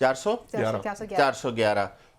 411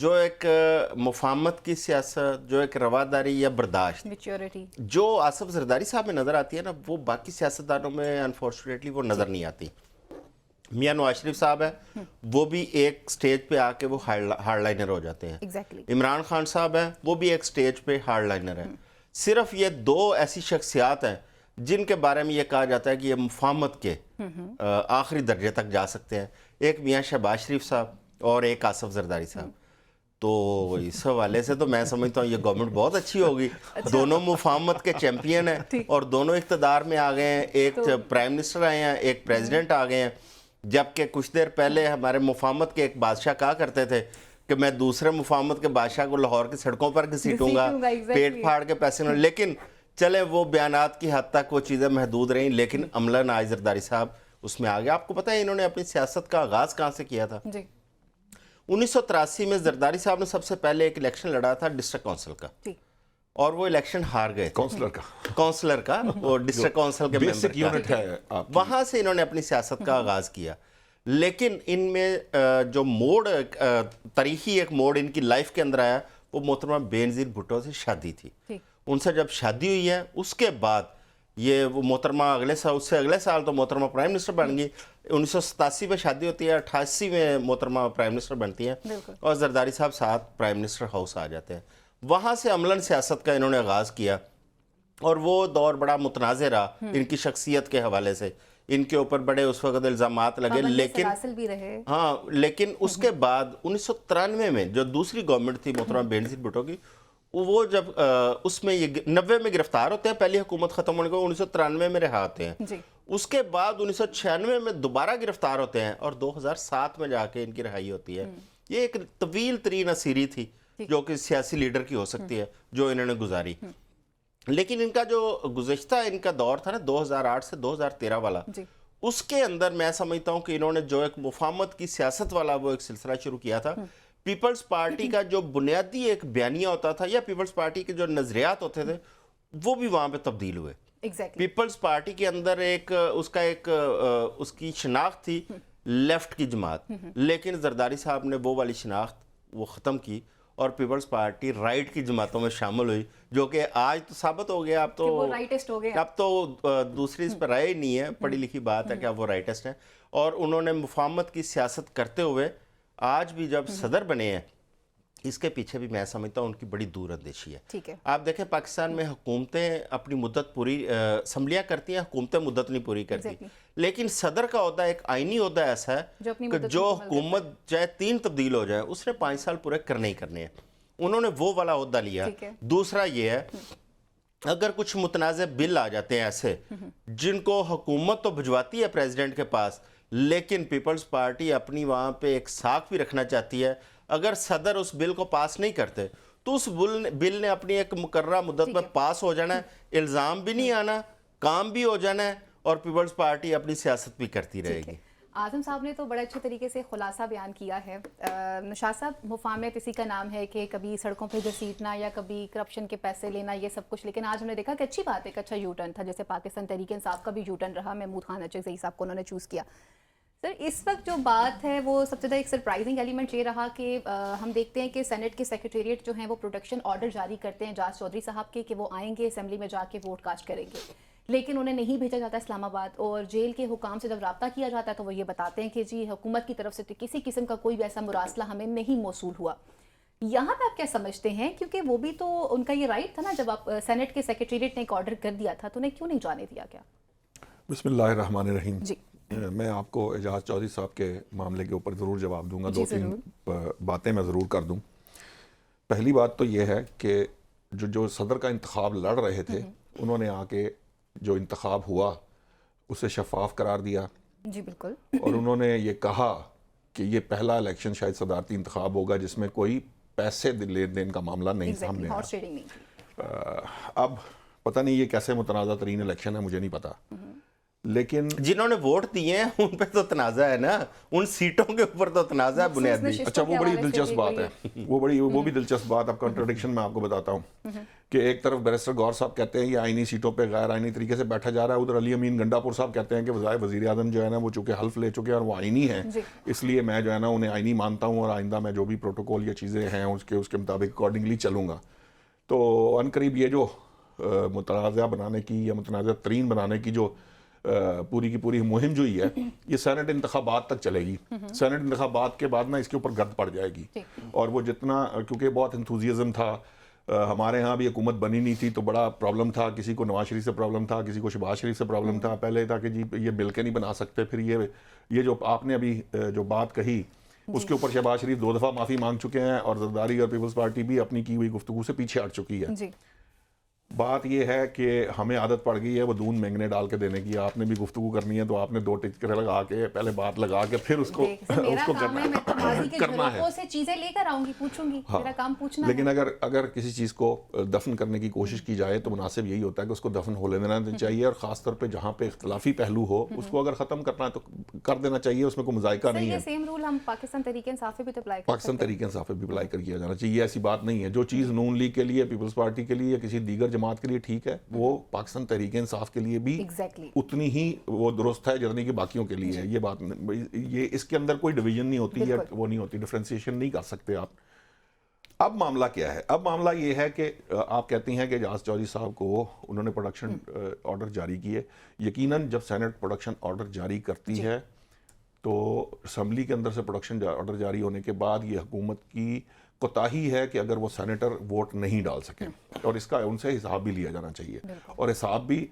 جو ایک مفاہمت کی سیاست، جو ایک رواداری یا برداشت میچورٹی جو آصف زرداری صاحب میں نظر آتی ہے نا، وہ باقی سیاستدانوں میں انفارچونیٹلی وہ نظر نہیں آتی. میاں نواز شریف صاحب ہے، وہ بھی ایک سٹیج پہ آ کے وہ ہارڈ لائنر ہو جاتے ہیں. ایگزیکٹلی. عمران خان صاحب ہیں، وہ بھی ایک سٹیج پہ ہارڈ لائنر ہیں. صرف یہ دو ایسی شخصیات ہیں جن کے بارے میں یہ کہا جاتا ہے کہ یہ مفاہمت کے آخری درجے تک جا سکتے ہیں. ایک میاں شہباز شریف صاحب اور ایک آصف زرداری صاحب. تو اس حوالے سے تو میں سمجھتا ہوں یہ گورنمنٹ بہت اچھی ہوگی. دونوں مفاہمت کے چیمپئن ہیں اور دونوں اقتدار میں آ گئے ہیں. ایک پرائم منسٹر آئے ہیں، ایک پریزیڈنٹ آ گئے ہیں. جبکہ کچھ دیر پہلے ہمارے مفاہمت کے ایک بادشاہ کہا کرتے تھے کہ میں دوسرے مفاہمت کے بادشاہ کو لاہور کی سڑکوں پر گھسیٹوں گا، پیٹ پھاڑ کے پیسے نہ. لیکن چلے وہ بیانات کی حد تک وہ چیزیں محدود رہیں، لیکن عملاً آج زرداری صاحب اس میں آگے. آپ کو پتہ ہے انہوں نے اپنی سیاست کا آغاز کہاں سے کیا تھا؟ 1983 میں زرداری صاحب نے سب سے پہلے ایک الیکشن لڑا تھا ڈسٹرکٹ کونسل کا، اور وہ الیکشن ہار گئے. کونسلر کا وہ ڈسٹرکٹ کونسل کے ممبر کا. وہاں سے انہوں نے اپنی سیاست کا آغاز کیا. لیکن ان میں جو موڑ تاریخی ایک موڑ ان کی لائف کے اندر آیا وہ محترمہ بینظیر بھٹو سے شادی تھی. ان سے جب شادی ہوئی ہے اس کے بعد یہ وہ محترمہ اگلے سال، اس سے اگلے سال تو محترمہ پرائم منسٹر بن گئی. 1987 میں شادی ہوتی ہے، 88 میں محترمہ پرائم منسٹر بنتی ہیں اور زرداری صاحب ساتھ پرائم منسٹر ہاؤس آ جاتے ہیں. وہاں سے عملاً سیاست کا انہوں نے آغاز کیا اور وہ دور بڑا متنازع رہا ان کی شخصیت کے حوالے سے. ان کے اوپر بڑے اس وقت الزامات لگے، لیکن ہاں لیکن اس کے بعد 1993 میں جو دوسری گورنمنٹ تھی محترمہ بینظیر بھٹو کی، وہ جب اس میں یہ 90 میں گرفتار ہوتے ہیں، پہلی حکومت ختم ہونے کو 1993 میں رہا ہوتے ہیں. اس کے بعد 1996 میں دوبارہ گرفتار ہوتے ہیں اور 2007 میں جا کے ان کی رہائی ہوتی ہے. یہ ایک طویل ترین اسیری تھی جو کہ سیاسی لیڈر کی ہو سکتی ہے جو انہوں نے گزاری. لیکن ان کا جو گزشتہ ان کا دور تھا نا 2008 سے 2013 والا، اس کے اندر میں سمجھتا ہوں کہ انہوں نے جو ایک مفاہمت کی سیاست والا وہ ایک سلسلہ شروع کیا تھا. پیپلز پارٹی کا جو بنیادی ایک بیانیہ ہوتا تھا یا پیپلز پارٹی کے جو نظریات ہوتے تھے وہ بھی وہاں پہ تبدیل ہوئے. پیپلز پارٹی کے اندر ایک اس کا ایک اس کی شناخت تھی لیفٹ کی جماعت، لیکن زرداری صاحب نے وہ والی شناخت وہ ختم کی اور پیپلز پارٹی رائٹ کی جماعتوں میں شامل ہوئی، جو کہ آج تو ثابت ہو گیا اب تو دوسری اس پر رائے ہی نہیں ہے، پڑھی لکھی بات ہے کہ اب وہ رائٹسٹ ہیں. اور انہوں نے مفاہمت کی سیاست کرتے ہوئے آج بھی جب صدر بنے ہیں، اس کے پیچھے بھی میں سمجھتا ہوں ان کی بڑی دور اندیشی ہے. آپ دیکھیں پاکستان میں حکومتیں اپنی مدت پوری اسمبلیاں کرتی ہیں، حکومتیں مدت نہیں پوری کرتی، لیکن صدر کا عہدہ ایک آئینی عہدہ ایسا ہے کہ جو حکومت چاہے 3 تبدیل ہو جائے اس نے 5 سال پورے کرنے ہی کرنے ہیں. انہوں نے وہ والا عہدہ لیا. دوسرا یہ ہے اگر کچھ متنازع بل آ جاتے ہیں ایسے جن کو حکومت تو بھجواتی ہے پریزیڈنٹ کے پاس، لیکن پیپلز پارٹی اپنی وہاں پہ ایک ساکھ بھی رکھنا چاہتی ہے، اگر صدر اس بل کو پاس نہیں کرتے تو اس بل نے اپنی ایک مقررہ مدت میں پاس ہو جانا ہے، الزام بھی نہیں آنا، کام بھی ہو جانا ہے اور پیپلز پارٹی اپنی سیاست بھی کرتی رہے گی. اعظم صاحب نے تو بڑے اچھے طریقے سے خلاصہ بیان کیا ہے. نشاط صاحب، مفاہمت اسی کا نام ہے کہ کبھی سڑکوں پہ گھسیٹنا یا کبھی کرپشن کے پیسے لینا، یہ سب کچھ. لیکن آج ہم نے دیکھا کہ اچھی بات ہے، ایک اچھا یو ٹرن تھا، جیسے پاکستان تحریک انصاف کا بھی یو ٹرن رہا، محمود خان اچھے صاحب کو انہوں نے چوز کیا. سر اس وقت جو بات ہے وہ سب سے زیادہ ایک سرپرائزنگ ایلیمنٹ یہ رہا کہ ہم دیکھتے ہیں کہ سینٹ کے سیکریٹریٹ جو ہیں وہ پروٹیکشن آرڈر جاری کرتے ہیں جاج چودھری صاحب کے کہ وہ آئیں گے اسمبلی میں جا کے ووٹ کاسٹ کریں گے، لیکن انہیں نہیں بھیجا جاتا اسلام آباد. اور جیل کے حکام سے جب رابطہ کیا جاتا ہے تو وہ یہ بتاتے ہیں کہ جی حکومت کی طرف سے کسی قسم کا کوئی بھی ایسا مراسلہ ہمیں نہیں موصول ہوا. یہاں پہ آپ کیا سمجھتے ہیں، کیونکہ وہ بھی تو ان کا یہ رائٹ تھا نا، جب آپ سینٹ کے سیکریٹریٹ نے ایک آرڈر کر دیا تھا تو انہیں کیوں نہیں جانے دیا گیا؟ بسم اللہ الرحمن الرحیم. جی میں آپ کو اعجاز چودھری صاحب کے معاملے کے اوپر ضرور جواب دوں گا. 2-3 باتیں میں ضرور کر دوں. پہلی بات تو یہ ہے کہ جو صدر کا انتخاب لڑ رہے تھے انہوں نے آ کے جو انتخاب ہوا اسے شفاف قرار دیا. جی بالکل. اور انہوں نے یہ کہا کہ یہ پہلا الیکشن شاید صدارتی انتخاب ہوگا جس میں کوئی پیسے لین دین کا معاملہ نہیں سامنے آیا. اب پتہ نہیں یہ کیسے متنازع ترین الیکشن ہے، مجھے نہیں پتا، لیکن جنہوں نے ووٹ دیے ہیں ان پہ تو تنازع ہے نا, ان سیٹوں کے اوپر تو تنازع ہے بنیادی. اچھا وہ بڑی دلچسپ بات ہے, وہ بھی دلچسپ بات, اب کنٹرڈکشن میں آپ کو بتاتا ہوں کہ ایک طرف بیرسٹر غور صاحب کہتے ہیں یہ آئینی سیٹوں پہ غیر آئینی طریقے سے بیٹھا جا رہا ہے, ادھر علی امین گنڈا پور صاحب کہتے ہیں کہ وزیر اعظم جو ہے نا وہ چونکہ حلف لے چکے ہیں اور وہ آئینی ہیں, اس لیے میں جو ہے نا انہیں آئینی مانتا ہوں اور آئندہ میں جو بھی پروٹوکول یا چیزیں ہیں اس کے مطابق اکارڈنگلی چلوں گا. تو ان قریب یہ جو متنازع بنانے کی یا متنازع ترین بنانے کی جو پوری کی پوری مہم جو ہے یہ سینٹ انتخابات تک چلے گی. سینٹ انتخابات کے بعد نا اس کے اوپر گرد پڑ جائے گی, اور وہ جتنا, کیونکہ بہت انتھوزیزم تھا, ہمارے ہاں بھی حکومت بنی نہیں تھی تو بڑا پرابلم تھا, کسی کو نواز شریف سے پرابلم تھا, کسی کو شہباز شریف سے پرابلم تھا, پہلے تھا کہ جی یہ مل کے نہیں بنا سکتے, پھر یہ جو آپ نے ابھی جو بات کہی اس کے اوپر شہباز شریف 2 دفعہ معافی مانگ چکے ہیں اور زرداری اور پیپلز پارٹی بھی اپنی کی ہوئی گفتگو سے پیچھے ہٹ چکی ہے. بات یہ ہے کہ ہمیں عادت پڑ گئی ہے وہ دودھ مینگنے ڈال کے دینے کی. آپ نے بھی گفتگو کرنی ہے تو آپ نے 2 ٹکرے لگا کے پہلے بات لگا کے پھر اس کو کرنا ہے. چیزیں لے کر آؤں گی, پوچھوں گی, میرا کام پوچھنا ہے. لیکن اگر کسی چیز کو دفن کرنے کی کوشش کی جائے تو مناسب یہی ہوتا ہے کہ اس کو دفن ہو لینا چاہیے, اور خاص طور پہ جہاں پہ اختلافی پہلو ہو اس کو اگر ختم کرنا ہے تو کر دینا چاہیے, اس میں کوئی مذائقہ نہیں ہے. سیم رول ہم پاکستان تحریک انصاف پہ بھی اپلائی پاکستان تحریک انصاف پہ بھی اپلائی کر کیا جانا چاہیے. ایسی بات نہیں ہے جو چیز نون لیگ کے لیے, پیپلز پارٹی کے لیے یا کسی دیگر جماعت کے لیے ٹھیک ہے وہ پاکستان تحریک انصاف کے لیے بھی اتنی ہی وہ درست ہے جتنی کہ باقیوں کے لیے ہے. یہ بات, یہ اس کے اندر کوئی ڈویژن نہیں ہوتی یا وہ نہیں ہوتی, ڈفرینسیشن نہیں کر سکتے آپ. اب معاملہ کیا ہے؟ اب معاملہ یہ ہے کہ آپ کہتی ہیں کہ اعجاز چودھری صاحب کو انہوں نے پروڈکشن آرڈر جاری کیے. یقیناً جب سینٹ پروڈکشن آرڈر جاری کرتی ہے تو اسمبلی کے اندر سے پروڈکشن آرڈر جاری ہونے کے بعد یہ حکومت کی کوتاہی ہے کہ اگر وہ سینیٹر ووٹ نہیں ڈال سکیں, اور اس کا ان سے حساب بھی لیا جانا چاہیے. اور حساب بھی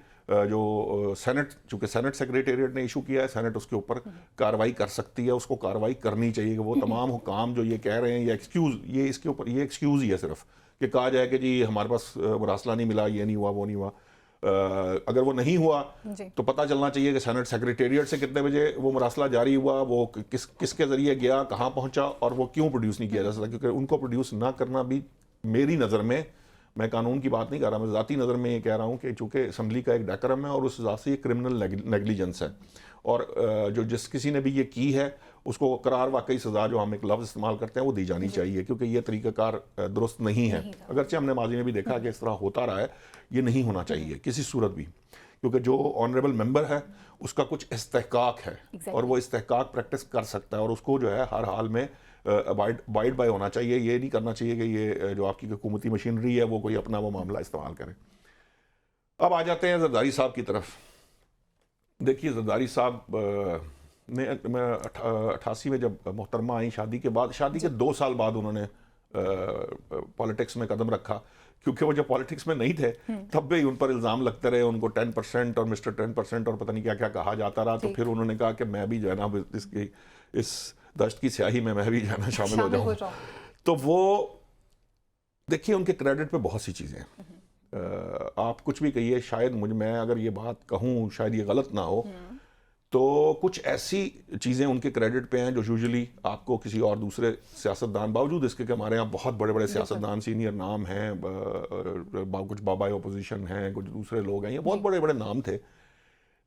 جو سینٹ, چونکہ سینٹ سیکریٹریٹ نے ایشو کیا ہے, سینٹ اس کے اوپر کارروائی کر سکتی ہے, اس کو کارروائی کرنی چاہیے کہ وہ تمام حکام جو یہ کہہ رہے ہیں, یہ ایکسکیوز, یہ اس کے اوپر یہ ایکسکیوز ہی ہے صرف کہ کہا جائے کہ جی ہمارے پاس مراسلہ نہیں ملا, یہ نہیں ہوا, وہ نہیں ہوا. اگر وہ نہیں ہوا تو پتہ چلنا چاہیے کہ سینٹ سیکریٹریٹ سے کتنے بجے وہ مراسلہ جاری ہوا, وہ کس کے ذریعے گیا, کہاں پہنچا, اور وہ کیوں پروڈیوس نہیں کیا جا سکتا. کیونکہ ان کو پروڈیوس نہ کرنا بھی میری نظر میں قانون کی بات نہیں کر رہا, میں ذاتی نظر میں یہ کہہ رہا ہوں کہ چونکہ اسمبلی کا ایک ڈیکرم ہے اور اس ذات سے یہ کرمنل نیگلیجنس ہے, اور جو جس کسی نے بھی یہ کی ہے اس کو قرار واقعی سزا, جو ہم ایک لفظ استعمال کرتے ہیں, وہ دی جانی چاہیے, کیونکہ یہ طریقہ کار درست نہیں ہے. اگرچہ ہم نے ماضی میں بھی دیکھا کہ اس طرح ہوتا رہا ہے, یہ نہیں ہونا چاہیے کسی صورت بھی, کیونکہ جو آنریبل ممبر ہے اس کا کچھ استحقاق ہے اور وہ استحقاق پریکٹس کر سکتا ہے, اور اس کو جو ہے ہر حال میں abide by ہونا چاہیے. یہ نہیں کرنا چاہیے کہ یہ جو آپ کی حکومتی مشینری ہے وہ کوئی اپنا وہ معاملہ استعمال کرے. اب آ جاتے ہیں زرداری صاحب کی طرف. دیکھیے زرداری صاحب نے 88 میں جب محترمہ آئیں شادی کے بعد, شادی کے 2 سال بعد انہوں نے پالیٹکس میں قدم رکھا, کیونکہ وہ جب پالیٹکس میں نہیں تھے تب بھی ان پر الزام لگتے رہے, ان کو 10% اور مسٹر 10% اور پتہ نہیں کیا کیا کہا جاتا رہا. تو پھر انہوں نے کہا کہ میں بھی جو ہے نا اس دشت کی سیاہی میں بھی جو ہے نا شامل ہو جاؤں. تو وہ دیکھیے ان کے کریڈٹ پہ بہت سی چیزیں ہیں, آپ کچھ بھی کہیے, شاید میں اگر یہ بات کہوں شاید یہ غلط نہ ہو, تو کچھ ایسی چیزیں ان کے کریڈٹ پہ ہیں جو یوزلی آپ کو کسی اور دوسرے سیاستدان, باوجود اس کے کہ ہمارے ہاں بہت بڑے بڑے سیاستدان سینئر نام ہیں, کچھ بابائے اپوزیشن ہیں, کچھ دوسرے لوگ ہیں, یہ بہت بڑے بڑے نام تھے.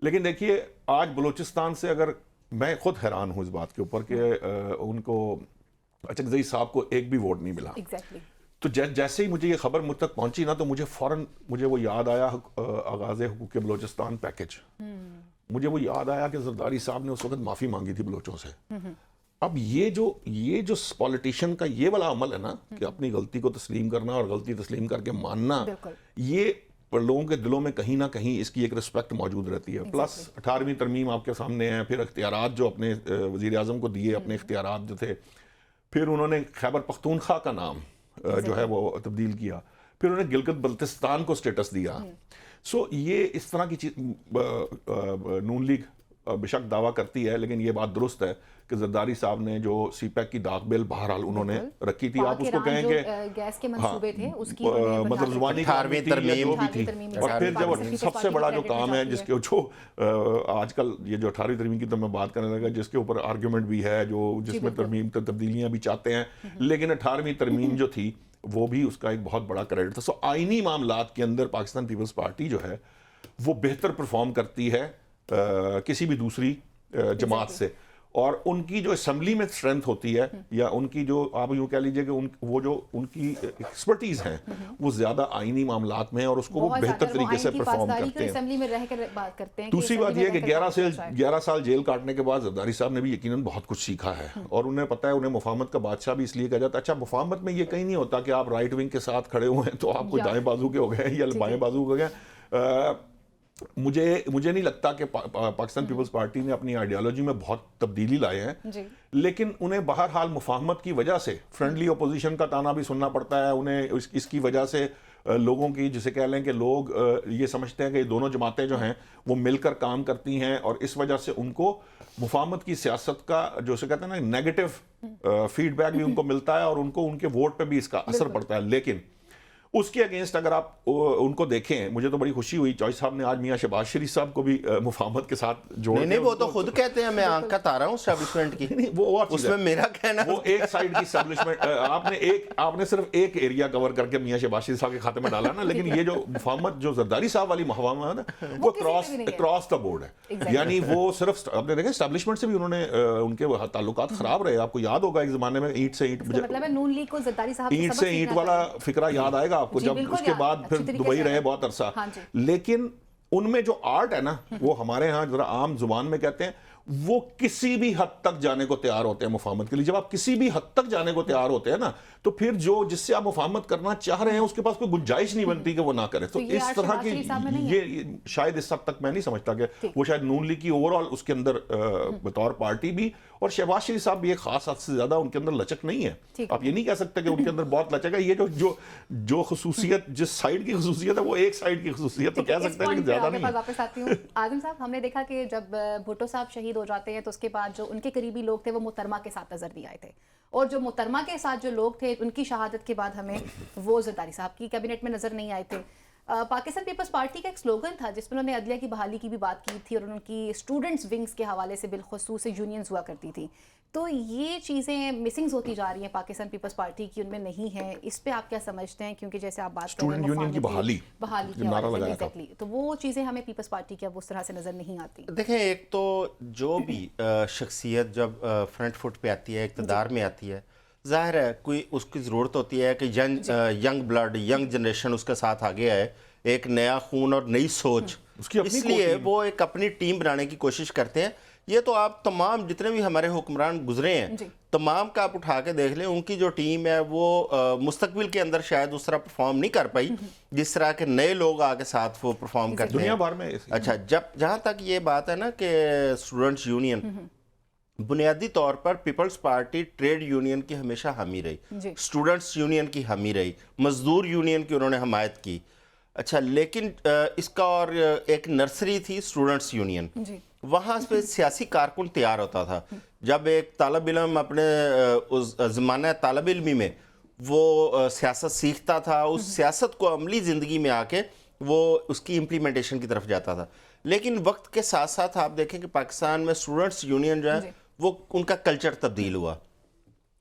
لیکن دیکھیے آج بلوچستان سے, اگر میں خود حیران ہوں اس بات کے اوپر کہ ان کو اچکزئی صاحب کو ایک بھی ووٹ نہیں ملا. تو جیسے ہی مجھے یہ خبر مجھ تک پہنچی نا تو مجھے فوراً وہ یاد آیا آغاز حقوق بلوچستان پیکج. مجھے وہ یاد آیا کہ زرداری صاحب نے اس وقت معافی مانگی تھی بلوچوں سے. اب یہ جو پولیٹیشین کا یہ والا عمل ہے نا کہ اپنی غلطی کو تسلیم کرنا اور غلطی تسلیم کر کے ماننا, یہ لوگوں کے دلوں میں کہیں نہ کہیں اس کی ایک رسپیکٹ موجود رہتی ہے. پلس 18ویں ترمیم آپ کے سامنے ہے, پھر اختیارات جو اپنے وزیر اعظم کو دیے, اپنے اختیارات جو تھے, پھر انہوں نے خیبر پختونخوا کا نام جو ہے وہ تبدیل کیا, پھر انہوں نے گلگت بلتستان کو سٹیٹس دیا. سو یہ اس طرح کی چیز نون لیگ بے شک دعویٰ کرتی ہے, لیکن یہ بات درست ہے کہ زرداری صاحب نے جو سی پیک کی داغ بیل بہرحال انہوں نے رکھی تھی. آپ اس کو کہیں کہ گیس کے منصوبے تھے اس کی مطلب زبانی 18ویں ترمیم جو بھی تھی, اور پھر جب سب سے بڑا جو کام ہے جس کے جو آج کل یہ جو 18ویں ترمیم کی تو میں بات کرنے لگا, جس کے اوپر آرگیومنٹ بھی ہے, جس میں ترمیم تبدیلیاں بھی چاہتے ہیں, لیکن 18ویں ترمیم جو تھی وہ بھی اس کا ایک بہت بڑا کریڈٹ تھا. سو آئینی معاملات کے اندر پاکستان پیپلز پارٹی جو ہے وہ بہتر پرفارم کرتی ہے کسی بھی دوسری جماعت سے، اور ان کی جو اسمبلی میں اسٹرینتھ ہوتی ہے یا ان کی جو آپ یوں کہہ لیجئے کہ وہ جو ان کی ایکسپرٹیز ہیں وہ زیادہ آئینی معاملات میں ہیں اور اس کو وہ بہتر طریقے سے پرفارم کرتے ہیں. اسمبلی میں رہ کر بات کرتے ہیں. دوسری بات یہ ہے کہ 11 سال جیل کاٹنے کے بعد زرداری صاحب نے بھی یقیناً بہت کچھ سیکھا ہے اور انہیں پتہ ہے انہیں مفاہمت کا بادشاہ بھی اس لیے کہا جاتا ہے. اچھا مفاہمت میں یہ کہیں نہیں ہوتا کہ آپ رائٹ ونگ کے ساتھ کھڑے ہوئے ہیں تو آپ کو دائیں بازو کے ہو گئے یا بائیں بازو ہو گئے. مجھے نہیں لگتا کہ پاکستان پیپلز پارٹی نے اپنی آئیڈیالوجی میں بہت تبدیلی لائے ہیں، لیکن انہیں بہرحال مفاہمت کی وجہ سے فرینڈلی اپوزیشن کا تانا بھی سننا پڑتا ہے. انہیں اس کی وجہ سے لوگوں کی جسے کہہ لیں کہ لوگ یہ سمجھتے ہیں کہ یہ دونوں جماعتیں جو ہیں وہ مل کر کام کرتی ہیں اور اس وجہ سے ان کو مفاہمت کی سیاست کا جو اسے کہتے ہیں نا نیگیٹو فیڈ بیک بھی ان کو ملتا ہے اور ان کو ان کے ووٹ پہ بھی اس کا اثر پڑتا ہے. لیکن اس کے اگینسٹ اگر آپ ان کو دیکھیں، مجھے تو بڑی خوشی ہوئی چوائس صاحب نے آج میاں شہباز شریف صاحب کو بھی مفاہمت کے ساتھ جوڑ دیا. نہیں وہ تو خود کہتے ہیں میں آنکھ کا تارا ہوں اسٹیبلشمنٹ کی. اس میں میرا کہنا وہ ایک سائیڈ کی اسٹیبلشمنٹ آپ نے صرف ایک ایریا کور کر کے میاں شہباز شریف صاحب کے کھاتے میں ڈالا نا، لیکن یہ جو مفاہمت جو زرداری صاحب والی مفاہمت ہے نا وہ اکراس دا بورڈ ہے. یعنی وہ صرف آپ نے دیکھا اسٹیبلشمنٹ سے بھی انہوں نے ان کے تعلقات خراب رہے. آپ کو یاد ہوگا ایک زمانے میں اینٹ سے اینٹ والا فکرہ یاد آئے گا آپ کو، جب اس کے بعد پھر دبئی رہے بہت عرصہ. لیکن ان میں جو آرٹ ہے نا وہ ہمارے ہاں ذرا عام زبان میں کہتے ہیں وہ کسی بھی حد تک جانے کو تیار ہوتے ہیں مفاہمت کے لیے. جب آپ کسی بھی حد تک جانے کو تیار ہوتے ہیں نا تو پھر جس سے آپ مفاہمت کرنا چاہ رہے ہیں اس کے پاس کوئی گنجائش نہیں بنتی کہ وہ نہ کرے. تو اس طرح کی یہ شاید اس حد تک میں نہیں سمجھتا کہ وہ شاید نون لیگ کی اوور آل اس کے اندر بطور پارٹی بھی، اور شہباز شریف صاحب بھی ایک خاص حد سے زیادہ ان کے اندر لچک نہیں ہے. آپ یہ نہیں کہہ سکتے کہ ان کے اندر بہت لچک ہے. یہ جو خصوصیت جس سائیڈ کی خصوصیت ہے وہ ایک سائیڈ کی خصوصیت تو کہہ سکتے ہیں لیکن زیادہ نہیں ہے. واپس آتی ہوں اعظم صاحب، ہم نے دیکھا کہ جب بھٹو صاحب شہید ہو جاتے ہیں تو اس کے بعد جو ان کے قریبی لوگ تھے وہ محترمہ کے ساتھ نظر نہیں آئے تھے، اور جو محترمہ کے ساتھ جو لوگ تھے ان کی شہادت کے بعد ہمیں وہ زرداری صاحب کی کیبنٹ میں نظر نہیں آئے تھے. پاکستان پیپلز پارٹی کا ایک سلوگن تھا جس میں انہوں نے عدلیہ کی بحالی کی بھی بات کی تھی اور ان کی اسٹوڈنٹس ونگز کے حوالے سے بالخصوص یونینز ہوا کرتی تھی. تو یہ چیزیں مسنگز ہوتی جا رہی ہیں پاکستان پیپلز پارٹی کی، ان میں نہیں ہیں. اس پہ آپ کیا سمجھتے ہیں؟ کیونکہ جیسے آپ بات کر رہے ہیں یونین کی بحالی کی حوالے سے تو وہ چیزیں ہمیں پیپلز پارٹی کی اب اس طرح سے نظر نہیں آتی. دیکھیں ایک تو جو بھی شخصیت جب فرنٹ فٹ پہ آتی ہے، اقتدار میں آتی ہے، ظاہر ہے کوئی اس کی ضرورت ہوتی ہے کہ ینگ بلڈ، ینگ جنریشن اس کے ساتھ آگے آئے، ایک نیا خون اور نئی سوچ. اس لیے وہ ایک اپنی ٹیم بنانے کی کوشش کرتے ہیں. یہ تو آپ تمام جتنے بھی ہمارے حکمران گزرے ہیں تمام کا آپ اٹھا کے دیکھ لیں، ان کی جو ٹیم ہے وہ مستقبل کے اندر شاید اس طرح پرفارم نہیں کر پائی جس طرح کے نئے لوگ آگے ساتھ وہ پرفارم کرتے ہیں دنیا بھر میں. اچھا جہاں تک یہ بات ہے نا کہ اسٹوڈنٹس یونین بنیادی طور پر پیپلز پارٹی ٹریڈ یونین کی ہمیشہ حامی رہی، اسٹوڈنٹس یونین کی حامی رہی، مزدور یونین کی انہوں نے حمایت کی. اچھا لیکن اس کا اور ایک نرسری تھی اسٹوڈنٹس یونین، وہاں پہ سیاسی کارکن تیار ہوتا تھا. جب ایک طالب علم اپنے زمانہ طالب علمی میں وہ سیاست سیکھتا تھا، اس سیاست کو عملی زندگی میں آ کے وہ اس کی امپلیمنٹیشن کی طرف جاتا تھا. لیکن وقت کے ساتھ ساتھ آپ دیکھیں کہ پاکستان میں اسٹوڈنٹس یونین جو ہے وہ ان کا کلچر تبدیل ہوا.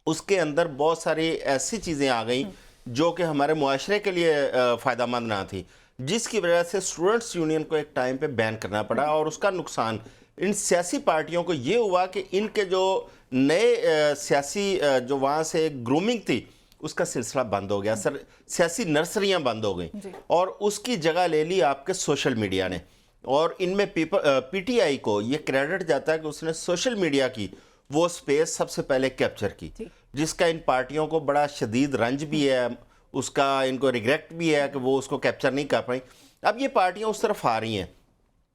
اس کے اندر بہت ساری ایسی چیزیں آ گئیں جو کہ ہمارے معاشرے کے لیے فائدہ مند نہ تھی، جس کی وجہ سے اسٹوڈنٹس یونین کو ایک ٹائم پہ بین کرنا پڑا. اور اس کا نقصان ان سیاسی پارٹیوں کو یہ ہوا کہ ان کے جو نئے سیاسی جو وہاں سے گرومنگ تھی اس کا سلسلہ بند ہو گیا، سیاسی نرسریاں بند ہو گئیں اور اس کی جگہ لے لی آپ کے سوشل میڈیا نے. اور ان میں پی ٹی آئی کو یہ کریڈٹ جاتا ہے کہ اس نے سوشل میڈیا کی وہ سپیس سب سے پہلے کیپچر کی، جس کا ان پارٹیوں کو بڑا شدید رنج بھی ہے، اس کا ان کو ریگریٹ بھی ہے کہ وہ اس کو کیپچر نہیں کر پائیں. اب یہ پارٹیاں اس طرف آ رہی ہیں،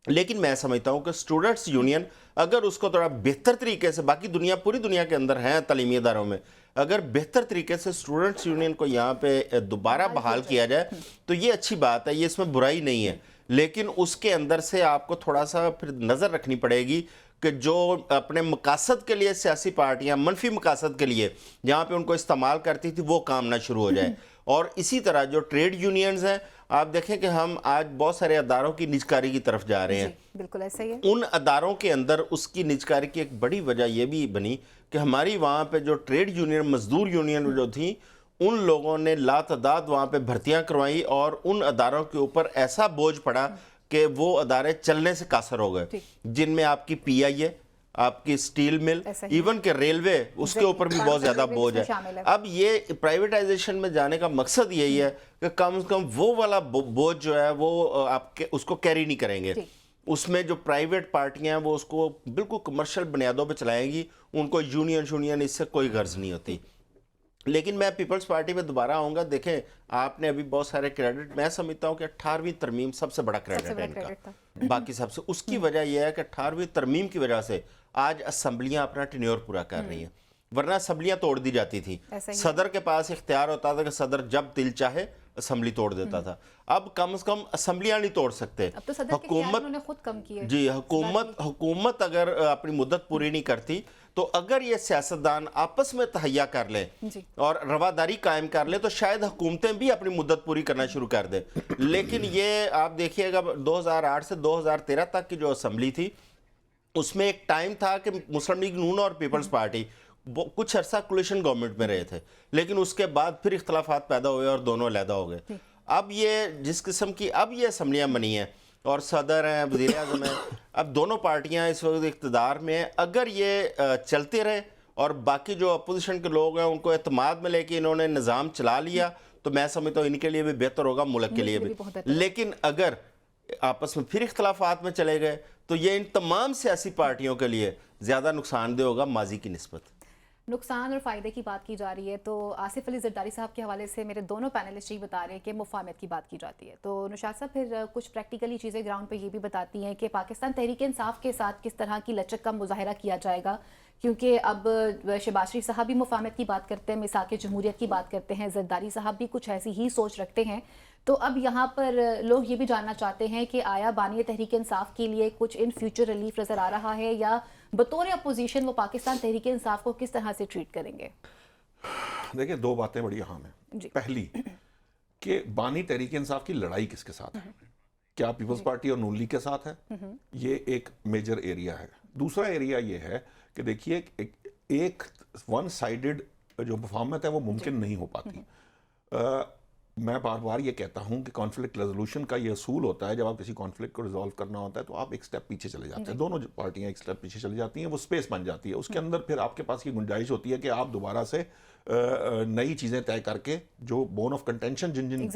لیکن میں سمجھتا ہوں کہ اسٹوڈنٹس یونین اگر اس کو تھوڑا بہتر طریقے سے، باقی پوری دنیا کے اندر ہیں تعلیمی اداروں میں، اگر بہتر طریقے سے اسٹوڈنٹس یونین کو یہاں پہ دوبارہ بحال کیا جائے تو یہ اچھی بات ہے، یہ اس میں برائی نہیں ہے. لیکن اس کے اندر سے آپ کو تھوڑا سا پھر نظر رکھنی پڑے گی کہ جو اپنے مقاصد کے لیے سیاسی پارٹیاں منفی مقاصد کے لیے جہاں پہ ان کو استعمال کرتی تھی وہ کام نہ شروع ہو جائے. اور اسی طرح جو ٹریڈ یونینز ہیں، آپ دیکھیں کہ ہم آج بہت سارے اداروں کی نجکاری کی طرف جا رہے ہیں. بالکل ایسا ہی ہے. ان اداروں کے اندر اس کی نجکاری کی ایک بڑی وجہ یہ بھی بنی کہ ہماری وہاں پہ جو ٹریڈ یونین، مزدور یونین جو تھیں، ان لوگوں نے لاتعداد وہاں پہ بھرتیاں کروائیں اور ان اداروں کے اوپر ایسا بوجھ پڑا کہ وہ ادارے چلنے سے قاصر ہو گئے، جن میں آپ کی پی آئی اے، آپ کی سٹیل مل، ایون کہ ریلوے، اس کے اوپر بھی بہت زیادہ بوجھ ہے۔ اب یہ پرائیویٹائزیشن میں جانے کا مقصد یہی ہے کہ کم از کم وہ والا بوجھ جو ہے وہ آپ اس کو کیری نہیں کریں گے۔ اس میں جو پرائیویٹ پارٹیاں ہیں وہ اس کو بالکل کمرشل بنیادوں پہ چلائیں گی، ان کو یونین اس سے کوئی غرض نہیں ہوتی۔ لیکن میں پیپلز پارٹی پہ دوبارہ آؤں گا، دیکھیں آپ نے ابھی بہت سارے کریڈٹ، میں سمجھتا ہوں کہ 18ویں ترمیم سب سے بڑا کریڈٹ ہے ان کا باقی سب سے۔ اس کی وجہ یہ ہے کہ 18ویں ترمیم کی وجہ سے آج اسمبلیاں اپنا ٹینیور پورا کر رہی ہیں، ورنہ اسمبلیاں توڑ دی جاتی تھی۔ صدر کے پاس اختیار ہوتا تھا کہ صدر جب دل چاہے اسمبلی توڑ دیتا تھا، اب کم از کم اسمبلیاں نہیں توڑ سکتے۔ حکومت اگر اپنی مدت پوری نہیں کرتی تو اگر یہ سیاستدان آپس میں تہیہ کر لیں اور رواداری قائم کر لیں تو شاید حکومتیں بھی اپنی مدت پوری کرنا شروع کر دیں۔ لیکن یہ آپ دیکھیے گا 2008 سے 2013 تک کی جو اسمبلی تھی، اس میں ایک ٹائم تھا کہ مسلم لیگ نون اور پیپلز پارٹی کچھ عرصہ کولیشن گورنمنٹ میں رہے تھے، لیکن اس کے بعد پھر اختلافات پیدا ہوئے اور دونوں علیحدہ ہو گئے۔ اب یہ جس قسم کی اب یہ اسمبلیاں بنی ہیں اور صدر ہیں، وزیر اعظم ہیں، اب دونوں پارٹیاں اس وقت اقتدار میں ہیں، اگر یہ چلتے رہے اور باقی جو اپوزیشن کے لوگ ہیں ان کو اعتماد میں لے کے انہوں نے نظام چلا لیا تو میں سمجھتا ہوں ان کے لیے بھی بہتر ہوگا، ملک کے لیے بھی۔ لیکن اگر آپس میں پھر اختلافات میں چلے گئے تو یہ ان تمام سیاسی پارٹیوں کے لیے زیادہ نقصان دہ ہوگا ماضی کی نسبت۔ نقصان اور فائدے کی بات کی جا رہی ہے تو آصف علی زرداری صاحب کے حوالے سے میرے دونوں پینلسٹ یہ بتا رہے ہیں کہ مفاہمت کی بات کی جاتی ہے، تو نشاط صاحب پھر کچھ پریکٹیکلی چیزیں گراؤنڈ پہ یہ بھی بتاتی ہیں کہ پاکستان تحریک انصاف کے ساتھ کس طرح کی لچک کا مظاہرہ کیا جائے گا، کیونکہ اب شہباز شریف صاحب بھی مفاہمت کی بات کرتے ہیں، میثاق جمہوریت کی بات کرتے ہیں، زرداری صاحب بھی کچھ ایسی ہی سوچ رکھتے ہیں۔ تو اب یہاں پر لوگ یہ بھی جاننا چاہتے ہیں کہ آیا بانی تحریک انصاف کے لیے کچھ ان فیوچر ریلیف نظر آ رہا ہے، یا بطور اپوزیشن وہ پاکستان تحریک انصاف کو کس طرح سے ٹریٹ کریں گے؟ دیکھیں دو باتیں بڑی اہم ہیں۔ پہلی کہ بانی تحریک انصاف کی لڑائی کس کے ساتھ ہے، کیا پیپلز پارٹی اور نون لیگ کے ساتھ ہے؟ یہ ایک میجر ایریا ہے۔ دوسرا ایریا یہ ہے کہ دیکھیے ایک ون سائیڈڈ جو مفاہمت ہے وہ ممکن نہیں ہو پاتی۔ میں بار بار یہ کہتا ہوں کہ کانفلکٹ ریزولوشن کا یہ اصول ہوتا ہے، جب آپ کسی کانفلکٹ کو ریزالو کرنا ہوتا ہے تو آپ ایک سٹیپ پیچھے چلے جاتے ہیں، دونوں پارٹیاں ایک سٹیپ پیچھے چلی جاتی ہیں، وہ سپیس بن جاتی ہے، اس کے اندر پھر آپ کے پاس یہ گنجائش ہوتی ہے کہ آپ دوبارہ سے نئی چیزیں طے کر کے جو بون آف کنٹینشن جن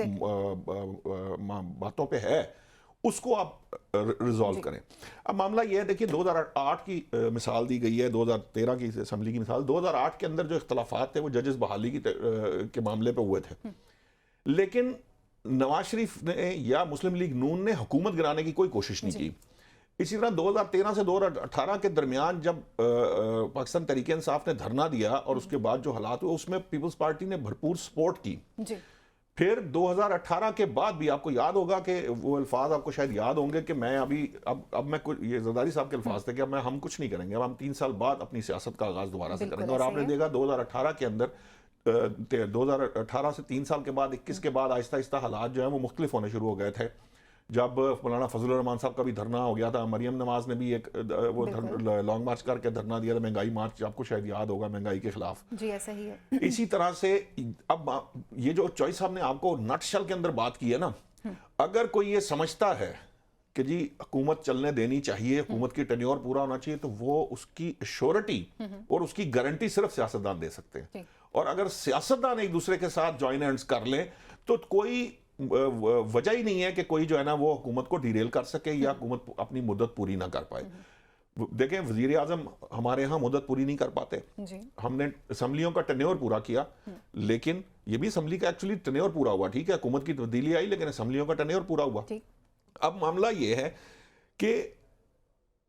باتوں پہ ہے اس کو آپ ریزالو کریں۔ اب معاملہ یہ ہے، دیکھیے 2008 کی مثال دی گئی ہے، 2013 کی اسمبلی کی مثال۔ 2008 کے اندر جو اختلافات تھے وہ ججز بحالی کے معاملے پہ ہوئے تھے، لیکن نواز شریف نے یا مسلم لیگ نون نے حکومت گرانے کی کوئی کوشش نہیں کی۔ اسی طرح 2013 سے 2018 کے درمیان جب پاکستان تحریک انصاف نے دھرنا دیا اور اس کے بعد جو حالات ہوئے اس میں پیپلز پارٹی نے بھرپور سپورٹ کی۔ پھر 2018 کے بعد بھی آپ کو یاد ہوگا کہ وہ الفاظ آپ کو شاید یاد ہوں گے کہ میں اب میں یہ زرداری صاحب کے الفاظ تھے کہ ہم کچھ نہیں کریں گے، اب ہم 3 سال بعد اپنی سیاست کا آغاز دوبارہ سے کریں گے۔ اور آپ نے دیکھا 2018 کے اندر 2018 سے 3 سال کے بعد 21 کے بعد آہستہ آہستہ حالات جو ہیں وہ مختلف ہونے شروع ہو گئے تھے۔ جب مولانا فضل الرحمان صاحب کا بھی دھرنا ہو گیا تھا، مریم نواز نے بھی ایک وہ لانگ مارچ کر کے دھرنا دیا تھا، مہنگائی مارچ آپ کو شاید یاد ہوگا، مہنگائی کے خلاف۔ جی ایسا ہی ہے۔ اسی طرح سے اب یہ جو چوئی صاحب نے آپ کو نٹ شل کے اندر بات کی ہے نا، اگر کوئی یہ سمجھتا ہے کہ جی حکومت چلنے دینی چاہیے، حکومت کی ٹینیور پورا ہونا چاہیے، تو وہ اس کی ایشورٹی اور اس کی گارنٹی صرف سیاستدان دے سکتے ہیں۔ اور اگر سیاستدان ایک دوسرے کے ساتھ جوائن ہینڈز کر لیں تو کوئی وجہ ہی نہیں ہے کہ کوئی جو ہے نا وہ حکومت کو ڈیریل کر سکے یا حکومت اپنی مدت پوری نہ کر پائے۔ دیکھیں وزیر اعظم ہمارے ہاں مدت پوری نہیں کر پاتے، ہم نے اسمبلیوں کا ٹینیور پورا کیا، لیکن یہ بھی اسمبلی کا ایکچولی ٹینیور پورا ہوا، ٹھیک ہے حکومت کی تبدیلی آئی لیکن اسمبلیوں کا ٹینیور پورا ہوا۔ اب معاملہ یہ ہے کہ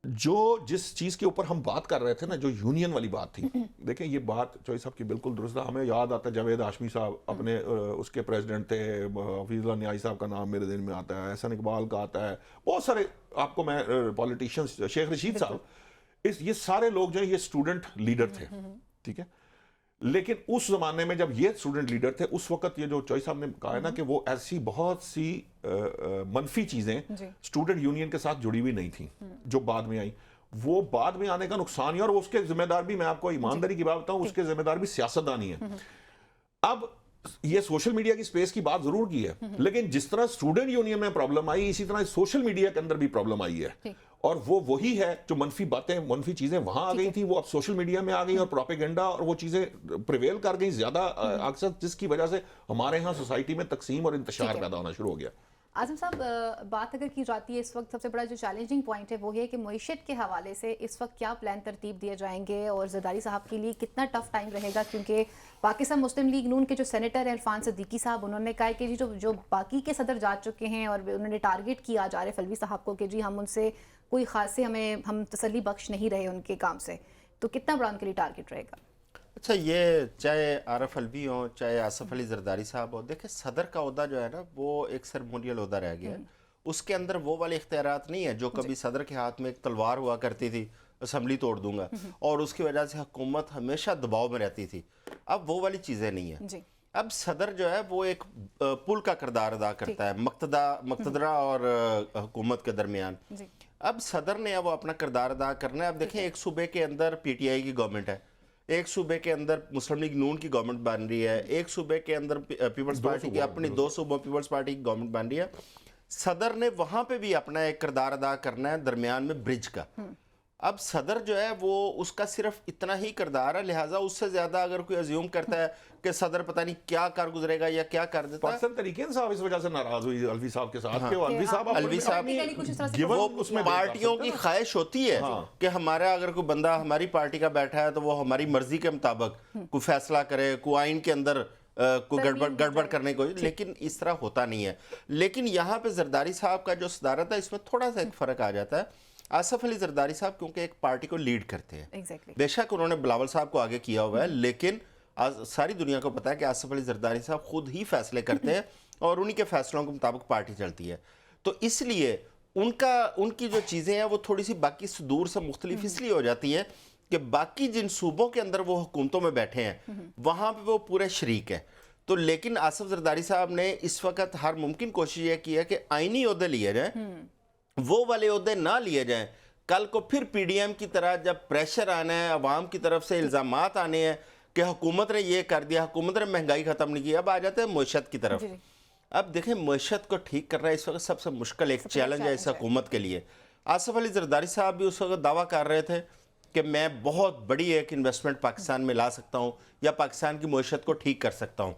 جو جس چیز کے اوپر ہم بات کر رہے تھے نا، جو یونین والی بات تھی، دیکھیں یہ بات چوئی صاحب کی بالکل درست ہے۔ ہمیں یاد آتا ہے جاوید ہاشمی صاحب اپنے اس کے پریزیڈنٹ تھے، حفیظ اللہ نیائی صاحب کا نام میرے ذہن میں آتا ہے، احسن اقبال کا آتا ہے، بہت سارے آپ کو میں پولیٹیشینز، شیخ رشید صاحب، یہ سارے لوگ جو ہیں یہ اسٹوڈنٹ لیڈر تھے، ٹھیک ہے۔ لیکن اس زمانے میں جب یہ اسٹوڈنٹ لیڈر تھے، اس وقت یہ جو چوئی صاحب نے کہا ہے نا کہ وہ ایسی بہت سی منفی چیزیں اسٹوڈنٹ یونین کے ساتھ جڑی ہوئی نہیں تھیں جو بعد میں آئی، وہ بعد میں آنے کا نقصان ہی، اور اس کے ذمہ دار بھی، میں آپ کو ایمانداری کی بات بتاؤں، اس کے ذمہ دار بھی سیاستدانی ہے۔ اب یہ سوشل میڈیا کی سپیس کی بات ضرور کی ہے، لیکن جس طرح اسٹوڈنٹ یونین میں پرابلم آئی، اسی طرح سوشل میڈیا کے اندر بھی پرابلم آئی ہے، اور وہ وہی ہے جو منفی باتیں، منفی چیزیں وہاں آ گئی تھی، وہ اب سوشل میڈیا میں آ گئی، اور پروپیگنڈا اور وہ چیزیں پریویل کر گئی زیادہ اکثر، جس کی وجہ سے ہمارے ہاں سوسائٹی میں تقسیم اور انتشار پیدا ہونا شروع ہو گیا۔ اعظم صاحب، بات اگر کی جاتی ہے اس وقت سب سے بڑا جو چیلنجنگ پوائنٹ ہے وہ ہے کہ معیشت کے حوالے سے اس وقت کیا پلان ترتیب دیے جائیں گے، اور زرداری صاحب کے لیے کتنا ٹف ٹائم رہے گا، کیونکہ پاکستان مسلم لیگ نون کے جو سینیٹر ہیں عرفان صدیقی صاحب، انہوں نے کہا ہے کہ جی جو باقی کے صدر جا چکے ہیں اور انہوں نے ٹارگٹ کیا جا رہے فلوی صاحب کو کہ جی ہم ان سے کوئی خاصے ہم تسلی بخش نہیں رہے ان کے کام سے، تو کتنا بڑا ان کے لیے ٹارگٹ رہے گا؟ اچھا، یہ چاہے عارف الوی ہوں چاہے آصف علی زرداری صاحب ہوں، دیکھیں صدر کا عہدہ جو ہے نا وہ ایک سرمونیل عہدہ رہ گیا ہے، اس کے اندر وہ والے اختیارات نہیں ہیں جو کبھی صدر کے ہاتھ میں ایک تلوار ہوا کرتی تھی، اسمبلی توڑ دوں گا، اور اس کی وجہ سے حکومت ہمیشہ دباؤ میں رہتی تھی۔ اب وہ والی چیزیں نہیں ہیں، اب صدر جو ہے وہ ایک پل کا کردار ادا کرتا ہے مقتدرہ اور حکومت کے درمیان۔ اب صدر نے اب اپنا کردار ادا کرنا ہے۔ اب دیکھیں ایک صوبے کے اندر پی ٹی آئی کی گورنمنٹ ہے، ایک صوبے کے اندر مسلم لیگ نون کی گورنمنٹ بن رہی ہے، ایک صوبے کے اندر پیپلز پارٹی کی اپنی، دو صوبوں پیپلز پارٹی کی گورنمنٹ بن رہی ہے۔ صدر نے وہاں پہ بھی اپنا ایک کردار ادا کرنا ہے درمیان میں برج کا۔ اب صدر جو ہے وہ اس کا صرف اتنا ہی کردار ہے، لہٰذا اس سے زیادہ اگر کوئی ازیوم کرتا ہے کہ صدر پتہ نہیں کیا کر گزرے گا یا کیا کر دیتا ہے۔ پاکستان تحریک انصاف اس وجہ سے ناراض ہوئی الوی صاحب کے ساتھ کہ الوی صاحب وہ پارٹیوں کی خواہش ہوتی ہے کہ ہمارا اگر کوئی بندہ ہماری پارٹی کا بیٹھا ہے تو وہ ہماری مرضی کے مطابق کوئی فیصلہ کرے، کوئی آئین کے اندر کوئی گڑبڑ کرنے کو، لیکن اس طرح ہوتا نہیں ہے۔ لیکن یہاں پہ زرداری صاحب کا جو صدارت ہے اس میں تھوڑا سا ایک فرق آ جاتا ہے۔ آصف علی زرداری صاحب کیونکہ ایک پارٹی کو لیڈ کرتے ہیں، بے شک انہوں نے بلاول صاحب کو آگے کیا ہوا ہے، لیکن ساری دنیا کو پتا ہے کہ آصف علی زرداری صاحب خود ہی فیصلے کرتے ہیں اور انہی کے فیصلوں کے مطابق پارٹی چلتی ہے، تو اس لیے ان کی جو چیزیں ہیں وہ تھوڑی سی باقی صدور سے مختلف اس لیے ہو جاتی ہے کہ باقی جن صوبوں کے اندر وہ حکومتوں میں بیٹھے ہیں وہاں پہ وہ پورے شریک ہے۔ تو لیکن آصف زرداری صاحب نے اس وقت ہر ممکن کوشش یہ کی ہے کہ آئینی عہدے لیے جائیں، وہ والے عہدے نہ لیے جائیں۔ کل کو پھر پی ڈی ایم کی طرح جب پریشر آنا ہے، عوام کی طرف سے الزامات آنے ہیں کہ حکومت نے یہ کر دیا، حکومت نے مہنگائی ختم نہیں کی، اب آ جاتے ہیں معیشت کی طرف۔ اب دیکھیں معیشت کو ٹھیک کرنا اس وقت سب سے مشکل ایک چیلنج ہے اس حکومت کے لیے۔ آصف علی زرداری صاحب بھی اس وقت دعویٰ کر رہے تھے کہ میں بہت بڑی ایک انویسٹمنٹ پاکستان میں لا سکتا ہوں یا پاکستان کی معیشت کو ٹھیک کر سکتا ہوں۔